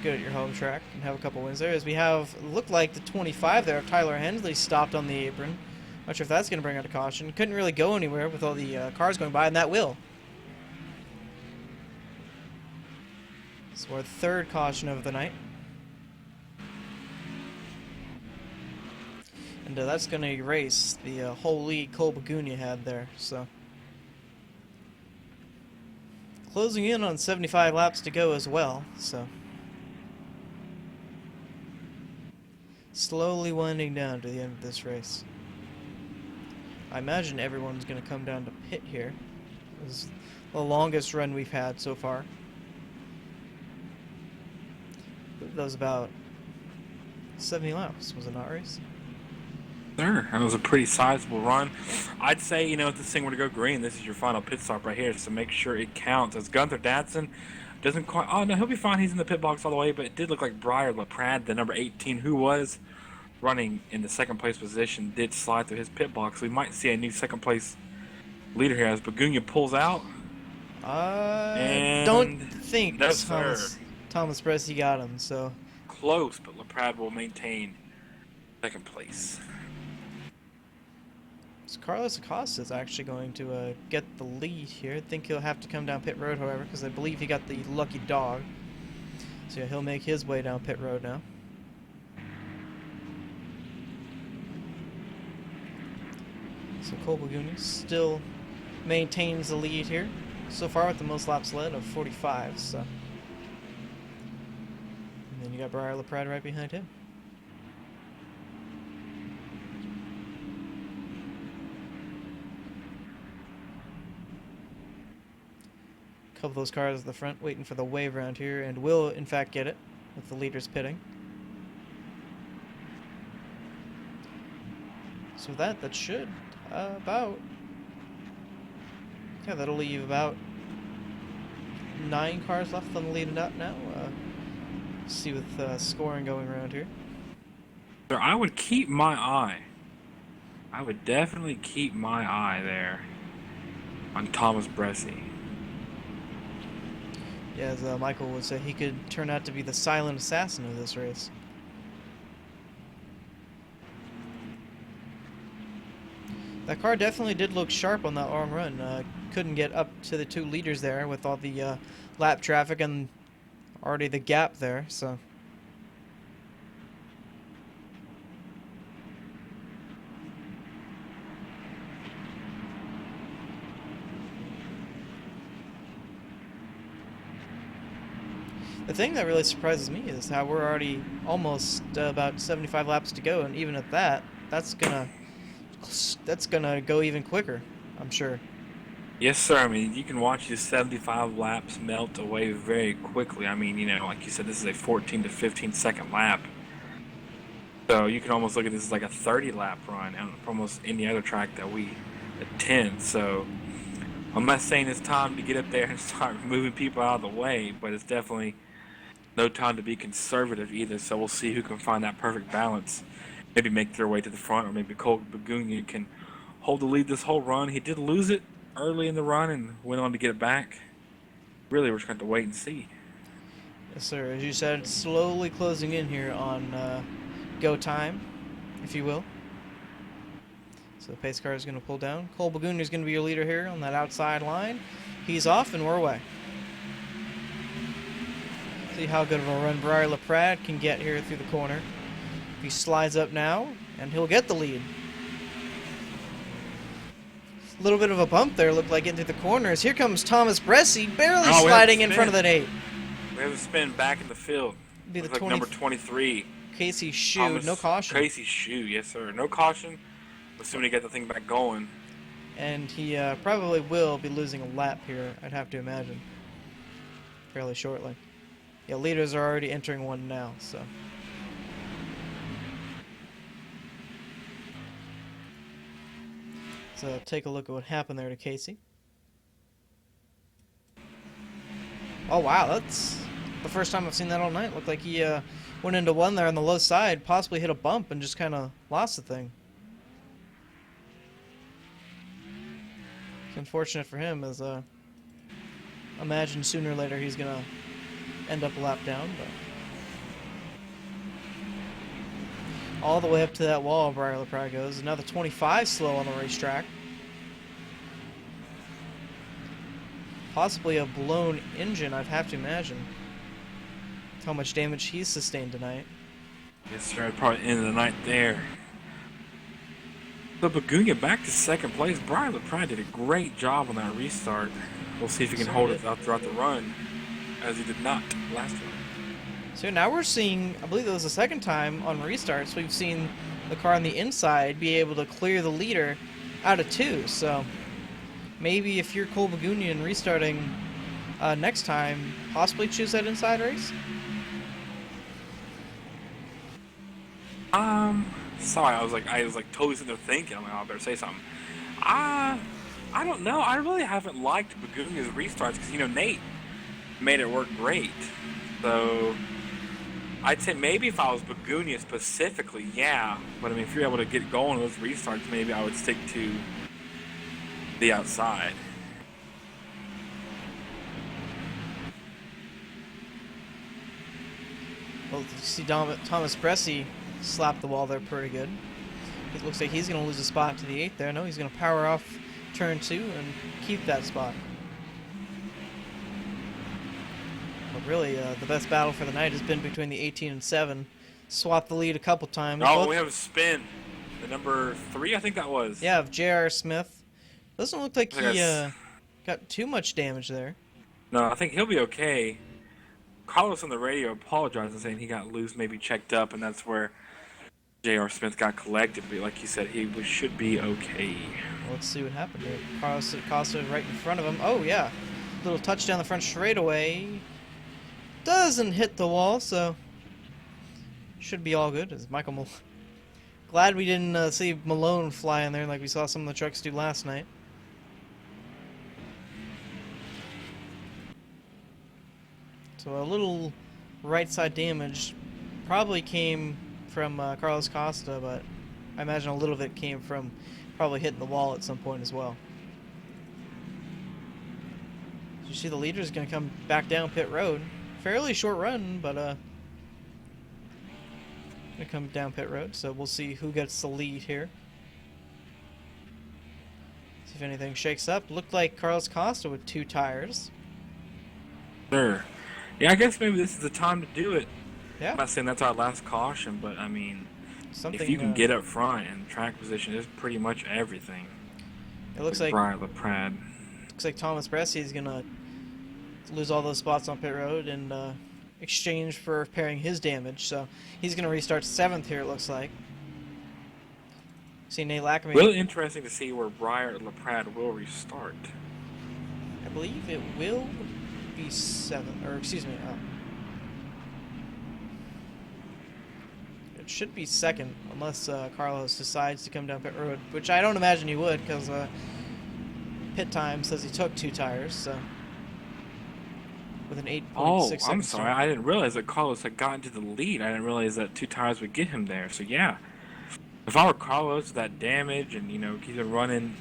good at your home track and have a couple wins there. As we have, looked like the 25 there of Tyler Hensley stopped on the apron. Not sure if that's going to bring out a caution. Couldn't really go anywhere with all the cars going by, and that will. So our 3rd caution of the night. And that's going to erase the whole lead Cole Bagunia had there. So closing in on 75 laps to go as well, so slowly winding down to the end of this race. I imagine everyone's going to come down to pit here. This is the longest run we've had so far. That was about 70 laps, was it not, Race? Sure, that was a pretty sizable run. I'd say, you know, if this thing were to go green, this is your final pit stop right here, so make sure it counts. As Gunther Datsun doesn't quite... Oh, no, he'll be fine. He's in the pit box all the way, but it did look like Briar LaPrade, the number 18, who was running in the 2nd place position, did slide through his pit box. We might see a new 2nd place leader here as Bagunia pulls out. Don't think no, Thomas Bressy got him, so... Close, but LaPrade will maintain 2nd place. So Carlos Acosta is actually going to get the lead here. I think he'll have to come down pit road, however, because I believe he got the lucky dog. So yeah, he'll make his way down pit road now. So Cole Bagunia still maintains the lead here. So far with the most laps led of 45, so And then you got Briar LaPrade right behind him. A couple of those cars at the front waiting for the wave round here, and will in fact get it with the leaders pitting. So that should about, yeah, that'll leave about 9 cars left on the lead up now. See with scoring going around here. So I would keep my eye. I would definitely keep my eye there on Thomas Bresci. Yeah, as Michael would say, he could turn out to be the silent assassin of this race. That car definitely did look sharp on that long run. Couldn't get up to the 2 leaders there with all the lap traffic and already the gap there, so. The thing that really surprises me is how we're already almost about 75 laps to go, and even at that, that's gonna go even quicker, I'm sure. Yes, sir. I mean, you can watch these 75 laps melt away very quickly. I mean, you know, like you said, this is a 14 to 15 second lap. So you can almost look at this as like a 30 lap run on almost any other track that we attend. So I'm not saying it's time to get up there and start moving people out of the way, but it's definitely no time to be conservative either. So we'll see who can find that perfect balance. Maybe make their way to the front, or maybe Cole Bagunian can hold the lead this whole run. He did lose it early in the run and went on to get it back. Really, we're just going to have to wait and see. Yes, sir. As you said, it's slowly closing in here on go time, if you will. So the pace car is going to pull down. Cole Bagunian is going to be your leader here on that outside line. He's off and we're away. See how good of a run Briar LaPrade can get here through the corner. He slides up now, and he'll get the lead. A little bit of a bump there, looked like into the corners. Here comes Thomas Bresci, barely sliding in front of that 8. We have a spin back in the field. Be the Looks like number 23. Casey Shue, no caution. Casey Shue, yes sir. No caution. Assuming he got the thing back going. And he probably will be losing a lap here, I'd have to imagine. Fairly shortly. Yeah, leaders are already entering one now, so. So take a look at what happened there to Casey. Oh wow, that's the first time I've seen that all night. Looked like he went into one there on the low side, possibly hit a bump and just kind of lost the thing. It's unfortunate for him, as imagine sooner or later he's gonna end up a lap down, but all the way up to that wall, Briar LaPrade goes. Another 25 slow on the racetrack. Possibly a blown engine, I'd have to imagine. How much damage he's sustained tonight. Yes, sir. I'd probably end the night there. So Bagunian back to second place. Briar LaPrade did a great job on that restart. We'll see if he can hold it out throughout the run, as he did not last run. So now we're seeing, I believe it was the second time on restarts, we've seen the car on the inside be able to clear the leader out of 2. So maybe if you're Cole Bagunian restarting next time, possibly choose that inside race? Sorry, I was like totally sitting there thinking. I'm like, oh, I better say something. I don't know. I really haven't liked Bagunian's restarts because, you know, Nate made it work great. So I'd say maybe if I was Bagunian specifically, yeah. But I mean, if you're able to get going with those restarts, maybe I would stick to the outside. Well, you see Thomas Bresci slap the wall there pretty good. It looks like he's going to lose a spot to the 8 there. No, he's going to power off turn 2 and keep that spot. But really, the best battle for the night has been between the 18 and 7. Swapped the lead a couple times. Oh, we have a spin. The number 3, I think that was. Yeah, of J.R. Smith. Doesn't look like he got too much damage there. No, I think he'll be okay. Carlos on the radio apologized and saying he got loose, maybe checked up, and that's where J.R. Smith got collected. But like you said, should be okay. Well, let's see what happened here. Carlos Acosta right in front of him. Oh, yeah. Little touch down the front straightaway. Doesn't hit the wall, so should be all good. As Michael glad we didn't see Malone fly in there like we saw some of the trucks do last night. So a little right side damage probably came from Carlos Costa, but I imagine a little of it came from probably hitting the wall at some point as well. You see the leader's going to come back down pit road. Fairly short run, but going to come down pit road, so we'll see who gets the lead here. See if anything shakes up. Looked like Carlos Costa with 2 tires. Sure. Yeah, I guess maybe this is the time to do it. Yeah. I'm not saying that's our last caution, but I mean, if you can get up front and track position is pretty much everything. It looks like Brian LaPrade. Looks like Thomas Bresci is gonna lose all those spots on pit road in exchange for repairing his damage. So he's gonna restart 7th here. It looks like. See Nate Lackamere. Really interesting to see where Brian LaPrade will restart. I believe it will be 7th, or excuse me. It should be 2nd, unless Carlos decides to come down pit road, which I don't imagine he would, because pit time says he took 2 tires, so with an 8.6. Oh, I'm sorry, I didn't realize that Carlos had gotten to the lead. I didn't realize that 2 tires would get him there. So yeah, if I were Carlos, that damage and keep it running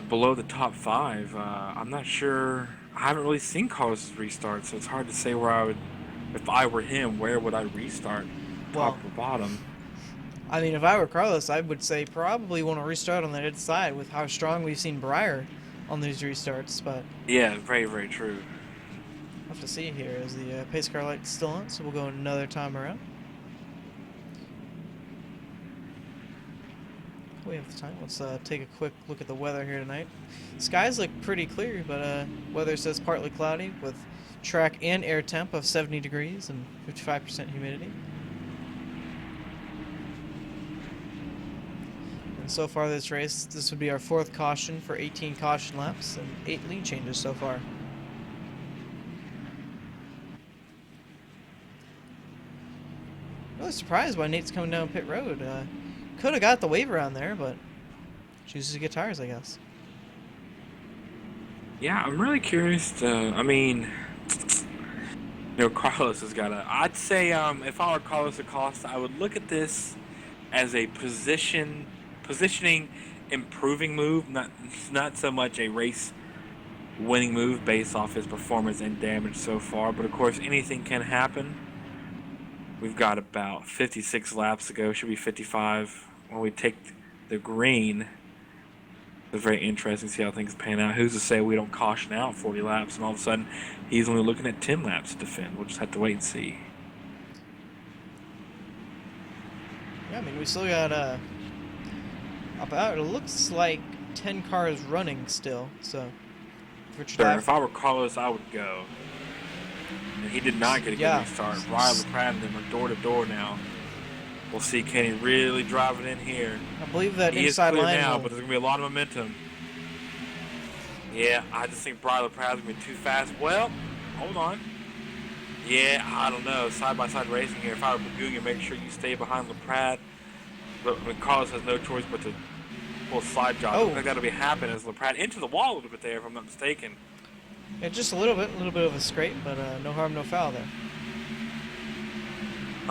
below the top 5, I'm not sure. I haven't really seen Carlos restart, so it's hard to say where I would. If I were him, where would I restart? Top or bottom? I mean, if I were Carlos, I would say probably want to restart on the inside with how strong we've seen Breyer on these restarts. But yeah, very, very true. We'll have to see here. Is the pace car light still on? So we'll go another time around. We have the time. Let's take a quick look at the weather here tonight. Skies look pretty clear, but weather says partly cloudy with track and air temp of 70 degrees and 55% humidity. And so far this race, this would be our 4th caution for 18 caution laps and 8 lead changes so far. Really surprised why Nate's coming down pit road. Could have got the wave around there, but chooses to get tires, I guess. Yeah, I'm really curious to, Carlos has got I'd say if I were Carlos Acosta, I would look at this as a positioning improving move, not so much a race winning move based off his performance and damage so far, but of course anything can happen. We've got about 56 laps to go, should be 55 when we take the green. It's very interesting to see how things pan out. Who's to say we don't caution out 40 laps and all of a sudden he's only looking at 10 laps to defend? We'll just have to wait and see. Yeah, I mean, we still got about, it looks like 10 cars running still, so if I were Carlos, I would go. And he did not get a good restart. Ryan LaPrade and them are door to door now. We'll see, can he really drive it in here? I believe that he inside is clear line now, but there's going to be a lot of momentum. Yeah, I just think Brian LaPrade is going to be too fast. Well, hold on. Yeah, I don't know. Side-by-side racing here. If I were Bagunia, make sure you stay behind LaPrade. But Carlos has no choice but to pull a slide job. I think that'll be happening as LaPrade into the wall a little bit there, if I'm not mistaken. Yeah, just a little bit of a scrape, but no harm, no foul there.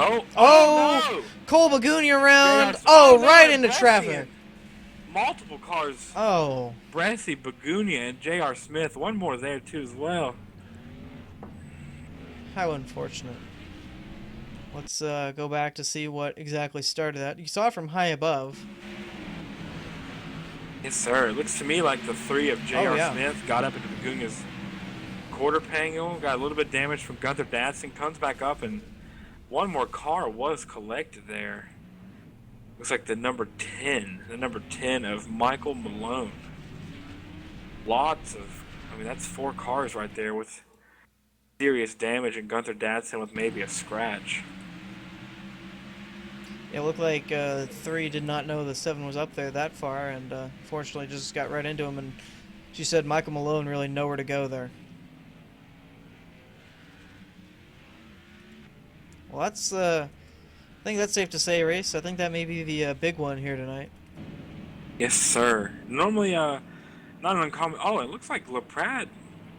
Oh! No! Cole Bagunia around. Right into traffic. Multiple cars. Oh. Bresci, Bagunia, and J.R. Smith. One more there, too, as well. How unfortunate. Let's go back to see what exactly started that. You saw it from high above. Yes, sir. It looks to me like the 3 of J.R. Smith got up into Bagunia's quarter panel, got a little bit of damage from Gunther Datsun, comes back up, and one more car was collected there. Looks like the number 10 of Michael Malone. Lots of, that's 4 cars right there with serious damage, and Gunther Dadson with maybe a scratch. It looked like 3 did not know the 7 was up there that far, and fortunately just got right into him. And she said Michael Malone really nowhere to go there. Well, that's I think that's safe to say, Race. I think that may be the big one here tonight. Yes, sir. Normally, not an uncommon. Oh, it looks like LaPrade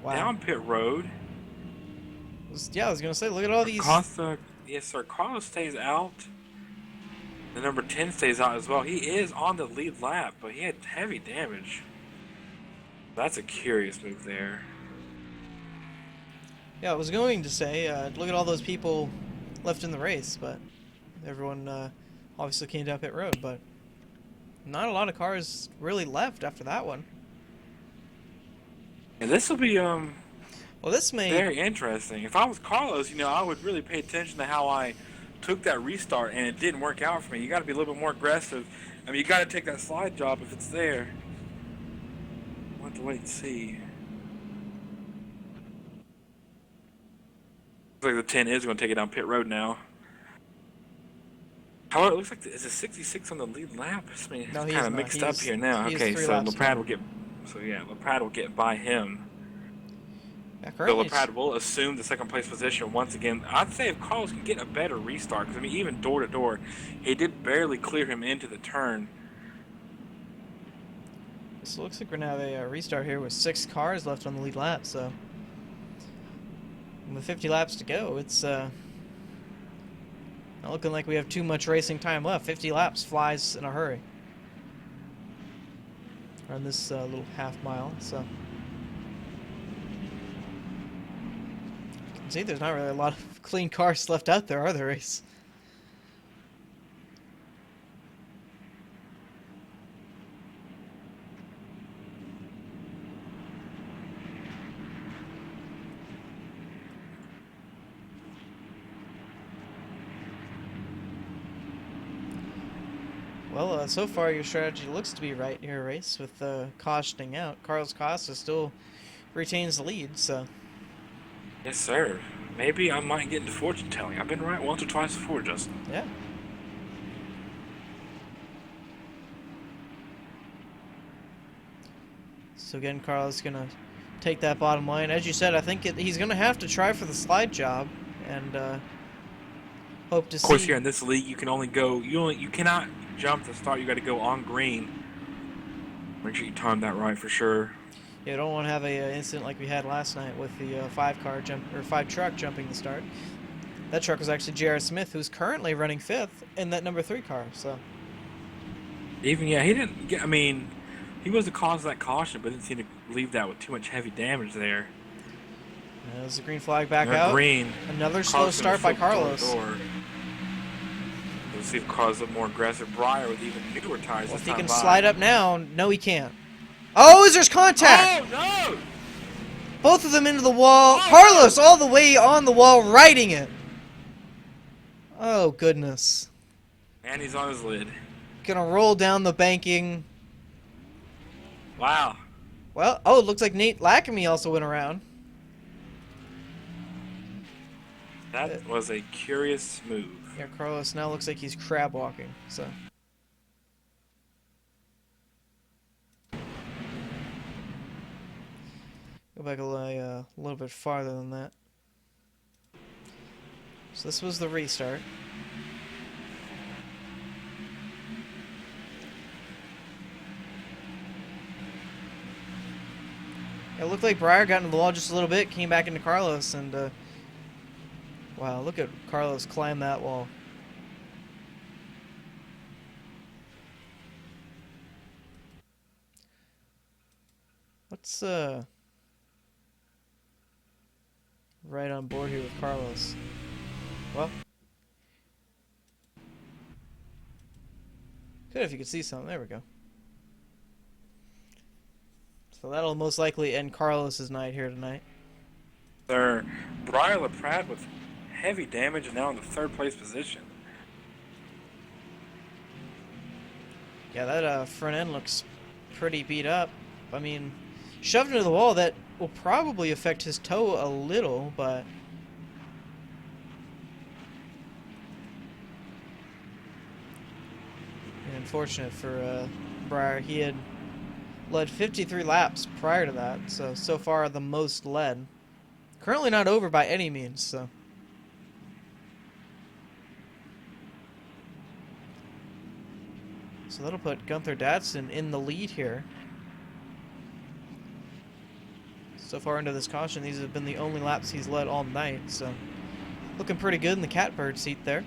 Wow. down pit road. Yeah, I was gonna say, look at all these. Costa, yes, sir. Carlos stays out. The number 10 stays out as well. He is on the lead lap, but he had heavy damage. That's a curious move there. Yeah, I was going to say, look at all those people left in the race, but everyone obviously came down pit road, but not a lot of cars really left after that one. And this will be Well, this may very interesting. If I was Carlos, I would really pay attention to how I took that restart, and it didn't work out for me. You got to be a little bit more aggressive. I mean, you got to take that slide job if it's there. We'll have to wait and see. Looks like the 10 is going to take it down pit road now. However, it looks like it's a 66 on the lead lap. I mean, No, it's he kind is of not. mixed up here now. He is Okay, 3 so laps LaPrade now. will get. So yeah, LaPrade will get by him. Yeah, So currently, LaPrade will assume the second place position once again. I'd say if Carlos can get a better restart, because I mean, even door to door, he did barely clear him into the turn. so it looks like we're gonna have a restart here with 6 cars left on the lead lap. So with 50 laps to go, it's not looking like we have too much racing time left. 50 laps flies in a hurry on this little half mile. So you can see there's not really a lot of clean cars left out there, are there, Race? Well, so far your strategy looks to be right here, Race, with cautioning out. Carlos Costa still retains the lead, so Yes, sir. Maybe I might get into fortune telling. I've been right once or twice before, Justin. yeah. So again, Carlos gonna take that bottom line. As you said, I think he's gonna have to try for the slide job and hope to see. Of course, here in this league, you can only go. You cannot jump to start. You got to go on green. Make sure you time that right for sure. Yeah, don't want to have a incident like we had last night with the 5 truck jumping the start. That truck was actually J.R. Smith, who's currently running 5th in that number 3 car. So He didn't get. I mean, he was the cause of that caution, but didn't seem to leave that with too much heavy damage there. there's the green flag back out. Green. Another slow Carlos start by gonna flip Carlos. door. Let's see if Carlos is more aggressive. Breyer with even newer tires. Well, this if he time can by. slide up now, no, he can't. Oh, there's contact! Oh no! Both of them into the wall. Carlos all the way on the wall, riding it. Oh, goodness. And he's on his lid. Gonna roll down the banking. Wow. Well, oh, it looks like Nate Lackamy also went around. That was a curious move. Yeah, Carlos now looks like he's crab walking, so. Go back a little bit farther than that. So this was the restart. It looked like Breyer got into the wall just a little bit, came back into Carlos, and wow, look at Carlos climb that wall. Let's right on board here with Carlos. Well, good if you could see something. There we go. So that'll most likely end Carlos's night here tonight. They're Breyer LaPrade with heavy damage and now in the 3rd place position. Yeah, that front end looks pretty beat up. I mean, shoved into the wall. That will probably affect his toe a little, but unfortunate for Breyer. He had led 53 laps prior to that, so far the most led. Currently not over by any means, so. So that'll put Gunther Datsun in the lead here. So far into this caution, these have been the only laps he's led all night, so looking pretty good in the catbird seat there.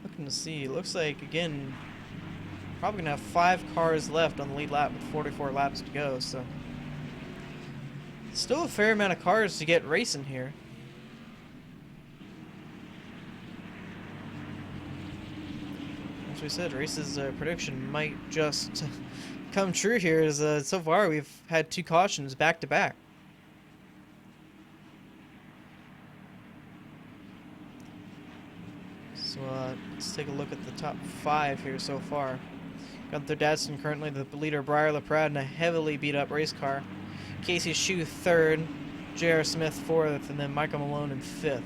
Looking to see, looks like, again, probably gonna have 5 cars left on the lead lap with 44 laps to go, so still a fair amount of cars to get racing here. As we said, Race's prediction might just come true here, as so far we've had 2 cautions back to back. So let's take a look at the top 5 here so far. Gunther Datsun currently the leader, Breyer LaPrade in a heavily beat up race car. Casey Shue 3rd, J.R. Smith 4th, and then Michael Malone in 5th.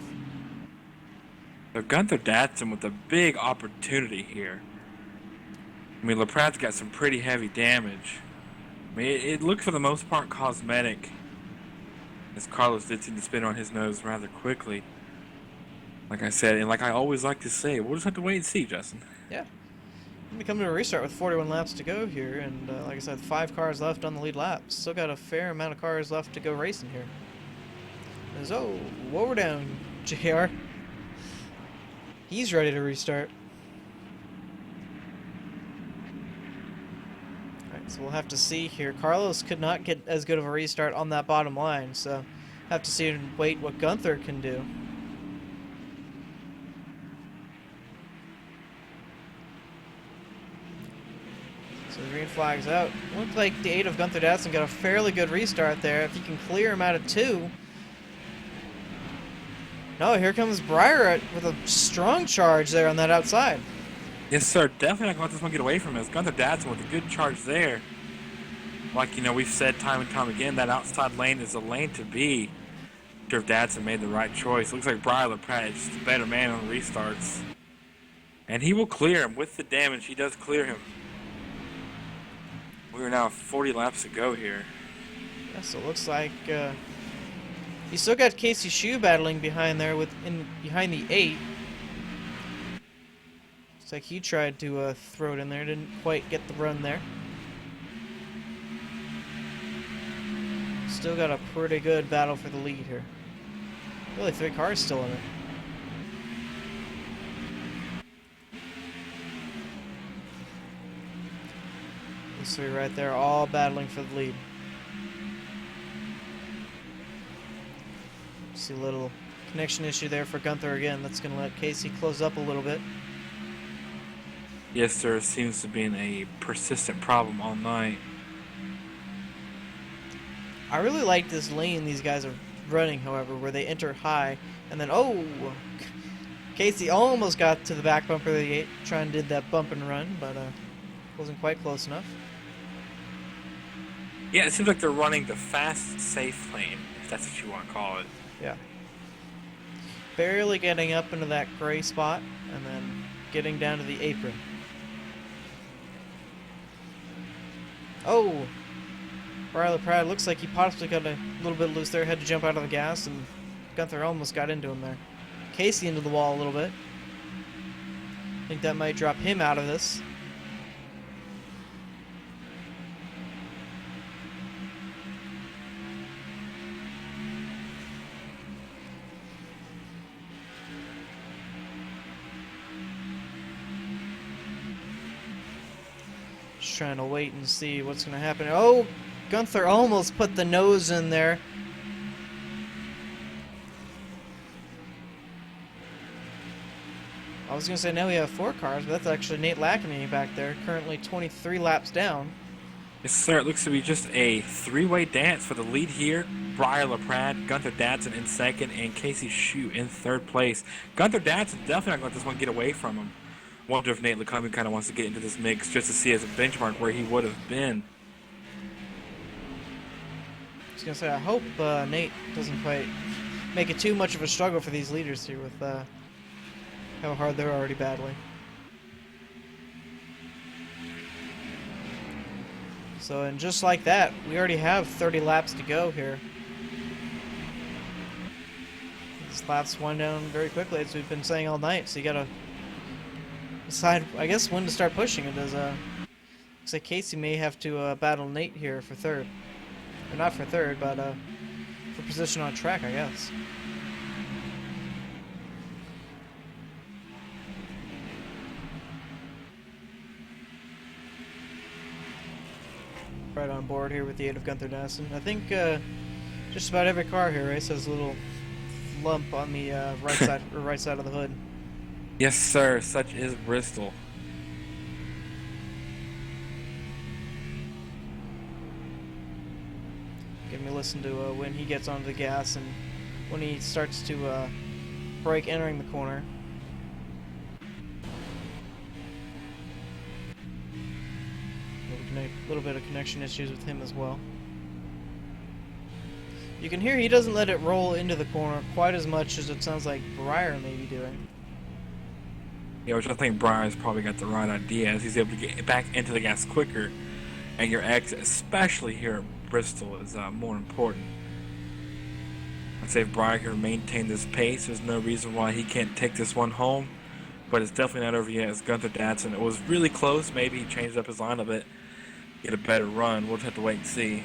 So Gunther Datsun with a big opportunity here. I mean, LaPrade's got some pretty heavy damage. I mean, it looked for the most part cosmetic, as Carlos did seem to spin on his nose rather quickly. Like I said, and like I always like to say, we'll just have to wait and see, Justin. Yeah. We come to a restart with 41 laps to go here, and like I said, 5 cars left on the lead lap. Still got a fair amount of cars left to go racing here. Oh, whoa, we're down, JR. He's ready to restart. Alright, so we'll have to see here. Carlos could not get as good of a restart on that bottom line, so have to see and wait what Gunther can do. So the green flag's out. Looked like the 8 of Gunther Datsun got a fairly good restart there. If he can clear him out of 2. No, here comes Breyer with a strong charge there on that outside. Yes, sir. Definitely not going to let this one get away from us. Gunther Datsun with a good charge there. Like, you know, we've said time and time again, that outside lane is a lane to be. I'm sure if Datsun made the right choice. Looks like Breyer LaPrade is just a better man on the restarts. And he will clear him. With the damage, he does clear him. We are now 40 laps to go here. Yeah, so it looks like you still got Casey Shue battling behind there behind the 8. Looks like he tried to throw it in there, didn't quite get the run there. Still got a pretty good battle for the lead here. Really 3 cars still in it. These 3 right there, all battling for the lead. See a little connection issue there for Gunther again. That's going to let Casey close up a little bit. Yes, there seems to be a persistent problem all night. I really like this lane these guys are running, however, where they enter high, and then, oh! Casey almost got to the back bumper of the 8, trying to did that bump and run, but wasn't quite close enough. Yeah, it seems like they're running the fast, safe lane, if that's what you want to call it. Yeah. Barely getting up into that gray spot, and then getting down to the apron. Oh! Breyer LaPrade looks like he possibly got a little bit loose there, had to jump out of the gas, and Gunther almost got into him there. Casey into the wall a little bit. I think that might drop him out of this. Just trying to wait and see what's going to happen. Oh, Gunther almost put the nose in there. I was going to say now we have 4 cars, but that's actually Nate Lackney back there, currently 23 laps down. Yes, sir. It looks to be just a 3-way dance for the lead here. Breyer LaPrade, Gunther Datsun in 2nd, and Casey Shue in 3rd place. Gunther Datsun definitely not going to let this one get away from him. Wonder if Nate LeCombie kind of wants to get into this mix just to see as a benchmark where he would have been. I was gonna say, I hope Nate doesn't quite make it too much of a struggle for these leaders here with how hard they're already battling. So, and just like that, we already have 30 laps to go here. These laps wind down very quickly, as we've been saying all night, so you gotta decide, I guess, when to start pushing it. As looks like Casey may have to battle Nate here for third. Or not for third, but for position on track, I guess. Right on board here with the aid of Gunther Dassen. I think just about every car here, Race, has a little lump on the right side of the hood. Yes, sir. Such is Bristol. Give me a listen to when he gets onto the gas and when he starts to brake entering the corner. A little bit of connection issues with him as well. You can hear he doesn't let it roll into the corner quite as much as it sounds like Breyer may be doing. Yeah, which I think Breyer's probably got the right idea, as he's able to get back into the gas quicker, and your exit, especially here at Bristol, is more important. I'd say if Breyer can maintain this pace, there's no reason why he can't take this one home, but it's definitely not over yet as Gunther Dassen. It was really close. Maybe he changed up his line a bit, get a better run. We'll just have to wait and see.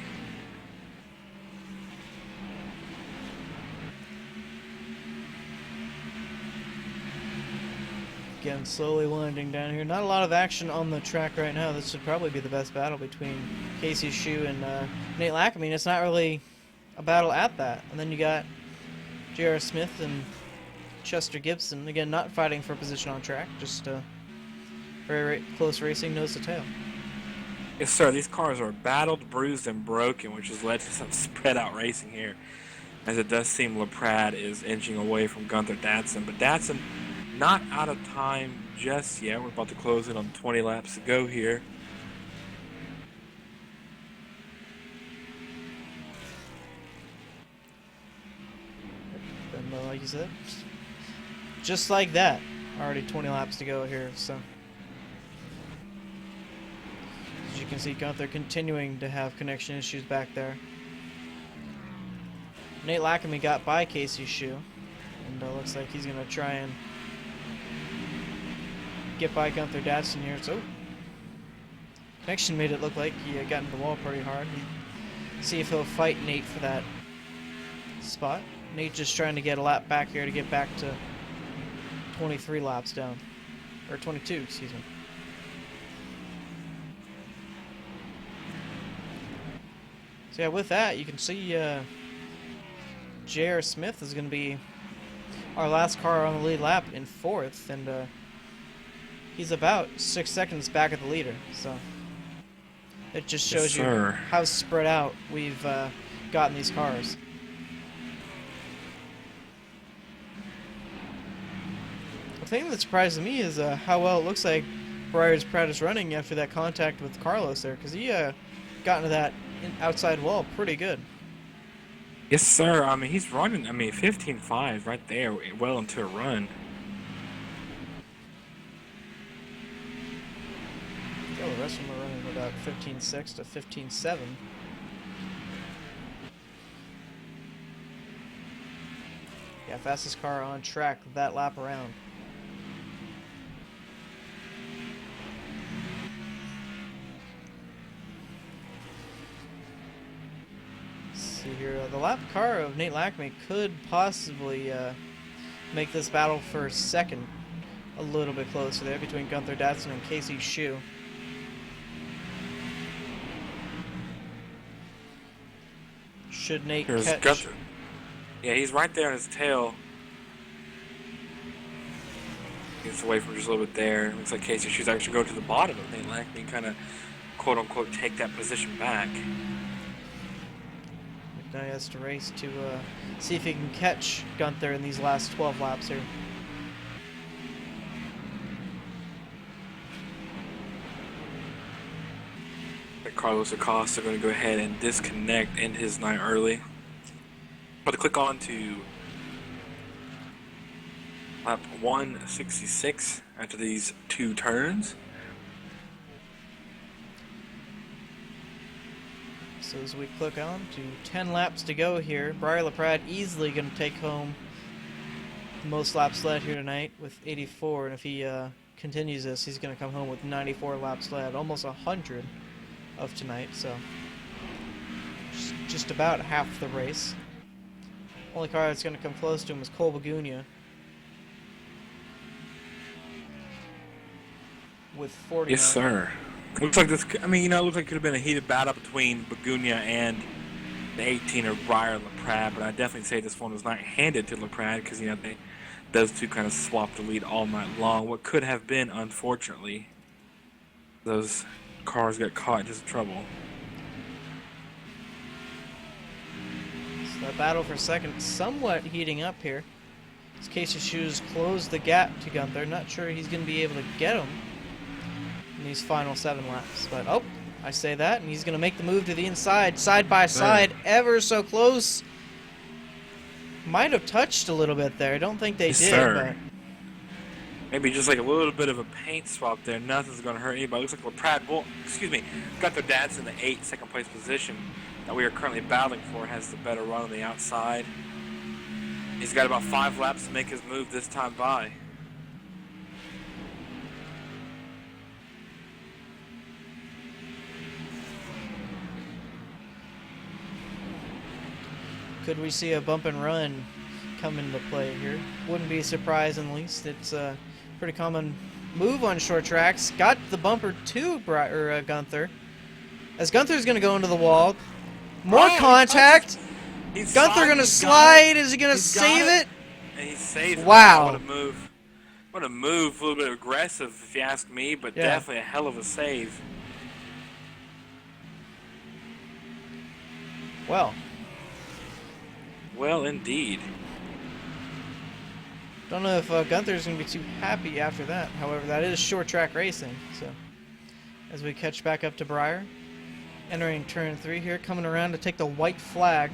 Again, slowly winding down here. Not a lot of action on the track right now. This should probably be the best battle between Casey Shue and Nate Lack. I mean, it's not really a battle at that. And then you got J.R. Smith and Chester Gibson. Again, not fighting for position on track. Just very close racing, nose to tail. Yes, sir. These cars are battled, bruised, and broken, which has led to some spread-out racing here, as it does seem LaPrade is inching away from Gunther Dassen. But Dassen not out of time just yet. We're about to close in on 20 laps to go here. And like you said, just like that, already 20 laps to go here. So as you can see, Gunther continuing to have connection issues back there. Nate Lackamy got by Casey Shue, and looks like he's going to try and get by Gunther Dassen here. So connection made it look like he got into the wall pretty hard. See if he'll fight Nate for that spot. Nate just trying to get a lap back here to get back to 23 laps down. Or 22, excuse me. So yeah, with that, you can see J.R. Smith is going to be our last car on the lead lap in fourth, and he's about 6 seconds back at the leader. So it just shows you how spread out we've gotten these cars. The thing that surprises me is how well it looks like Breyer's Pratt is running after that contact with Carlos there, because he got into that outside wall pretty good. Yes, sir. I mean, he's running, 15.5 right there, well into a run. Yeah, the rest of them are running about 15.6 to 15.7. Yeah, fastest car on track that lap around. See here, the lap car of Nate Lackamy could possibly make this battle for second a little bit closer there between Gunther Dassen and Casey Shue. Should Nate catch? Gunther. Yeah, he's right there on his tail. Gets away from just a little bit there. Looks like Casey Shue's actually going to the bottom of Nate Lackamy, kind of quote-unquote take that position back. Now he has to race to see if he can catch Gunther in these last 12 laps here. that Carlos Acosta going to go ahead and disconnect end his night early. I'm going to click on to lap 166 after these 2 turns. So as we click on to 10 laps to go here, Briar LaPrade easily going to take home the most laps led here tonight with 84, and if he continues this, he's going to come home with 94 laps led, almost 100 of tonight, so just about half the race. Only car that's going to come close to him is Cole Bagunia with 49. Yes, sir. Looks like this. I mean, it looks like it could have been a heated battle between Bagunia and the 18 of Briar LaPrade, but I definitely say this one was not handed to LaPrade because those two kind of swapped the lead all night long. What could have been, unfortunately, those cars got caught in just trouble. So that battle for second somewhat heating up here. As Casey Shoes closed the gap to Gunther. Not sure he's going to be able to get him in these final 7 laps. But, oh, I say that, and he's going to make the move to the inside, side by side, ever so close. Might have touched a little bit there. I don't think they Yes, did, sir. but Maybe just like a little bit of a paint swap there. Nothing's going to hurt anybody. Looks like LaPrade, Gunther Dad's in the 8th, second place position that we are currently battling for, has the better run on the outside. He's got about 5 laps to make his move this time by. could we see a bump and run come into play here? Wouldn't be a surprise in the least. It's a pretty common move on short tracks. Got the bumper to Gunther. As Gunther's going to go into the wall. More contact. Gunther going to slide. Is he going to save it? And he saved it. Wow. What a move. What a move. A little bit aggressive, if you ask me, but definitely a hell of a save. Well, indeed. Don't know if Gunther's going to be too happy after that. However, that is short track racing. So, as we catch back up to Briar, entering turn 3 here, coming around to take the white flag.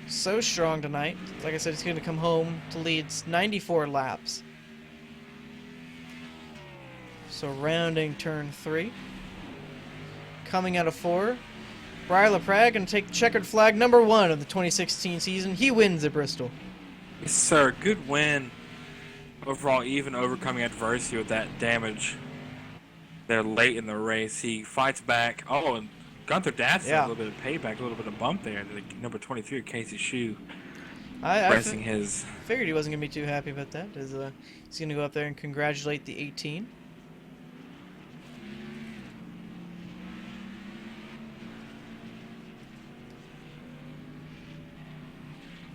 So strong tonight. Like I said, he's going to come home to lead 94 laps. So rounding turn 3. Coming out of 4. Briar LaPrade going to take checkered flag number 1 of the 2016 season. He wins at Bristol. Yes, sir. Good win. Overall, even overcoming adversity with that damage there late in the race. He fights back. Oh, and Gunther Datsun, a little bit of payback, a little bit of bump there. The number 23 of Casey Shoe. Pressing his. Figured he wasn't going to be too happy about that. As, he's going to go up there and congratulate the 18.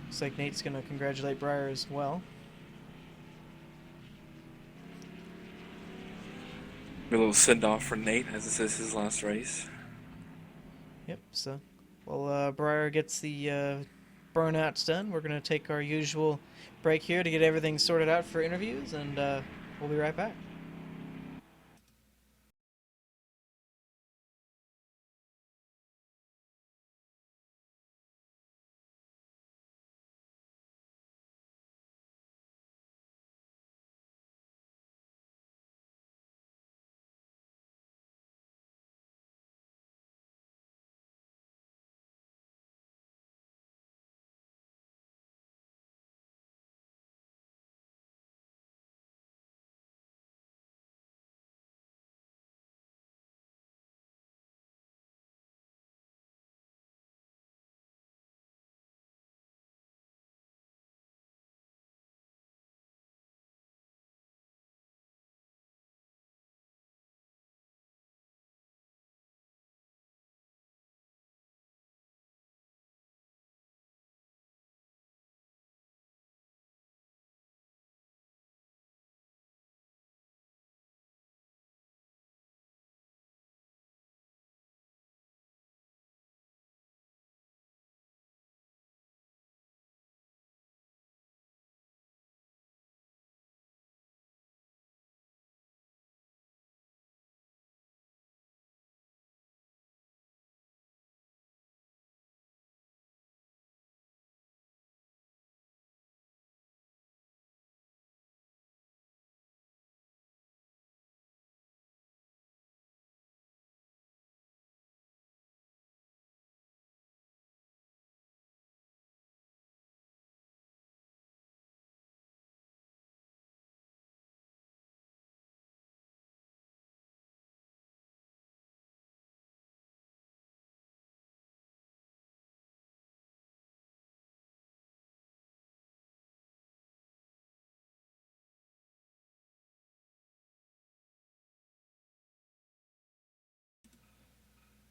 Looks like Nate's going to congratulate Briar as well. A little send-off for Nate, as this is his last race. Yep, so while Briar gets the burnouts done, we're going to take our usual break here to get everything sorted out for interviews, and we'll be right back.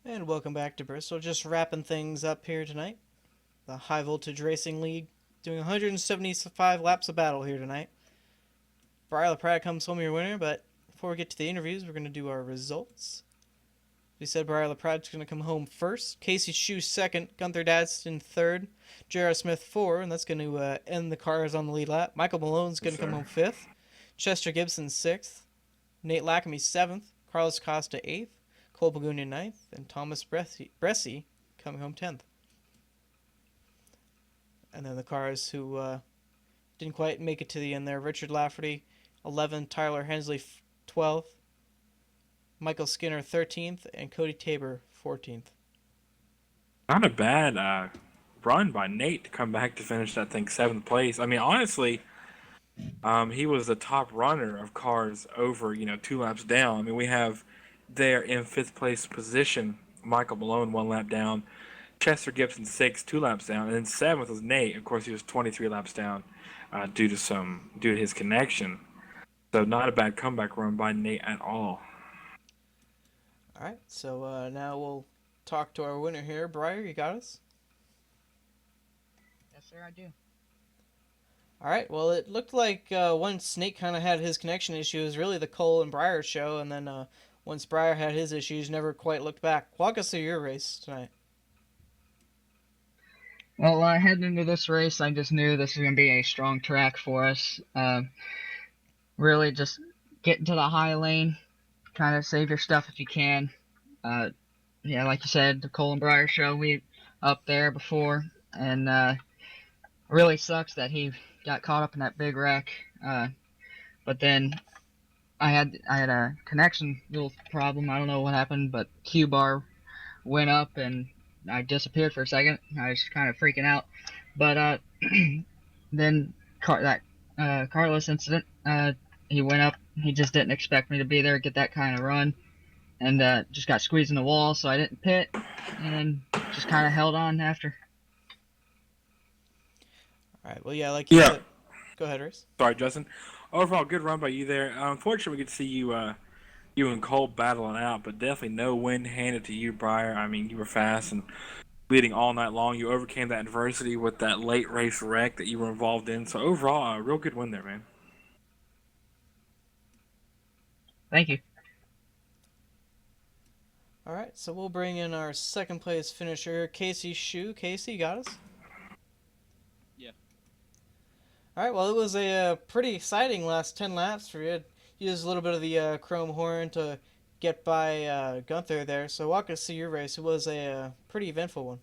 And welcome back to Bristol. Just wrapping things up here tonight. The High Voltage Racing League doing 175 laps of battle here tonight. Briar LaPrade comes home your winner, but before we get to the interviews, we're going to do our results. We said Briar LaPrade's going to come home first. Casey Shue second. Gunther Dadston third. J.R. Smith four, and that's going to end the cars on the lead lap. Michael Malone's going to come home fifth. Chester Gibson sixth. Nate Lackamy seventh. Carlos Costa eighth. Cole Pagunian ninth. And Thomas Bressi coming home 10th. And then the cars who didn't quite make it to the end there. Richard Lafferty 11th. Tyler Hensley 12th. Michael Skinner 13th. And Cody Tabor 14th. Not a bad run by Nate to come back to finish that thing 7th place. I mean, honestly, he was the top runner of cars over, 2 laps down. I mean, we have there in 5th place position Michael Malone 1 lap down, Chester Gibson 6th, 2 laps down, and then 7th was Nate. Of course, he was 23 laps down due to his connection. So not a bad comeback run by Nate at all. All right, so now we'll talk to our winner here. Briar, you got us? Yes, sir, I do. All right, well, it looked like once Nate kind of had his connection issue, it was really the Cole and Briar show, and then once Briar had his issues, never quite looked back. Walk us through your race tonight. Well, heading into this race, I just knew this was going to be a strong track for us. Really just get into the high lane, kind of save your stuff if you can. Yeah, like you said, the Cole and Briar show, we up there before, and really sucks that he got caught up in that big wreck. But then I had a connection little problem. I don't know what happened, but Q bar went up and I disappeared for a second. I was kind of freaking out. But then Carlos incident, he went up. He just didn't expect me to be there, get that kind of run, and just got squeezed in the wall, so I didn't pit, and then just kind of held on after. All right, well, yeah, like you said. Go ahead, Reese. Sorry, Justin. Overall, good run by you there. Unfortunately, we get to see you and Cole battling out, but definitely no win handed to you, Briar. I mean, you were fast and leading all night long. You overcame that adversity with that late race wreck that you were involved in. So overall, a real good win there, man. Thank you. All right, so we'll bring in our second place finisher, Casey Shue. Casey, you got us? Yeah. All right, well, it was a pretty exciting last 10 laps for you. You used a little bit of the chrome horn to get by Gunther there. So walk us through your race. It was a pretty eventful one.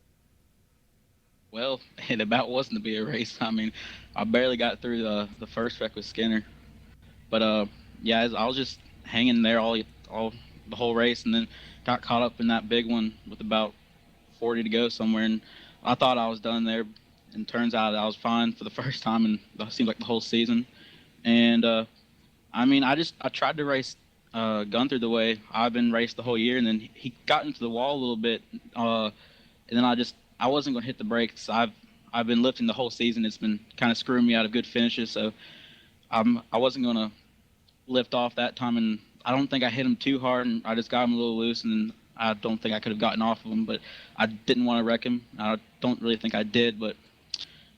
Well, it about wasn't to be a race. I mean, I barely got through the first wreck with Skinner, but yeah, I was just hanging there all the whole race, and then got caught up in that big one with about 40 to go somewhere, and I thought I was done there, and turns out I was fine for the first time in it seemed like the whole season, and I mean, I tried to race Gunther the way I've been raced the whole year, and then he got into the wall a little bit, and then I wasn't going to hit the brakes. I've been lifting the whole season. It's been kind of screwing me out of good finishes, so I wasn't going to lift off that time, and I don't think I hit him too hard, and I just got him a little loose, and I don't think I could have gotten off of him, but I didn't want to wreck him. I don't really think I did, but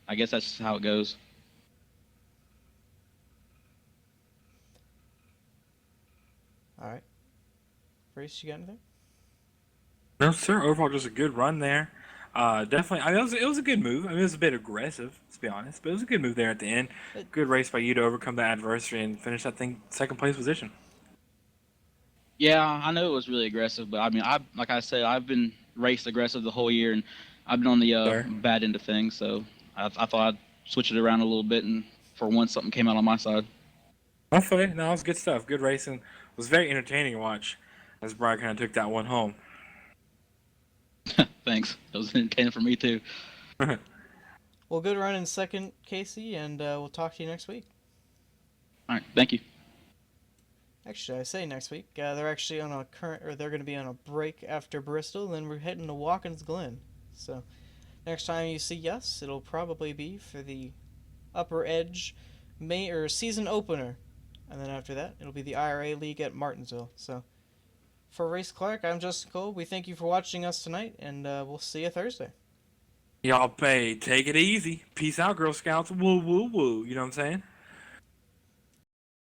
I guess that's just how it goes. All right. Reese, you got anything? No, sir. Overall, just a good run there. Definitely. I mean, it was a good move. I mean, it was a bit aggressive, to be honest, but it was a good move there at the end. Good race by you to overcome the adversity and finish that thing second place position. Yeah, I know it was really aggressive, but I mean, like I said, I've been raced aggressive the whole year, and I've been on the bad end of things, so I thought I'd switch it around a little bit, and for once something came out on my side. I feel you. No, it was good stuff. Good racing. It was very entertaining to watch as Brian kind of took that one home. Thanks. That was entertaining for me, too. Well, good run in second, Casey, and we'll talk to you next week. All right. Thank you. Actually, I say next week. They're actually on they're going to be on a break after Bristol, and then we're heading to Watkins Glen. So, next time you see us, it'll probably be for the Upper Edge season opener. And then after that, it'll be the IRA League at Martinsville. So, For Race Clark, I'm Justin Cole. We thank you for watching us tonight, and we'll see you Thursday. Y'all pay. Take it easy. Peace out, Girl Scouts. Woo, woo, woo. You know what I'm saying?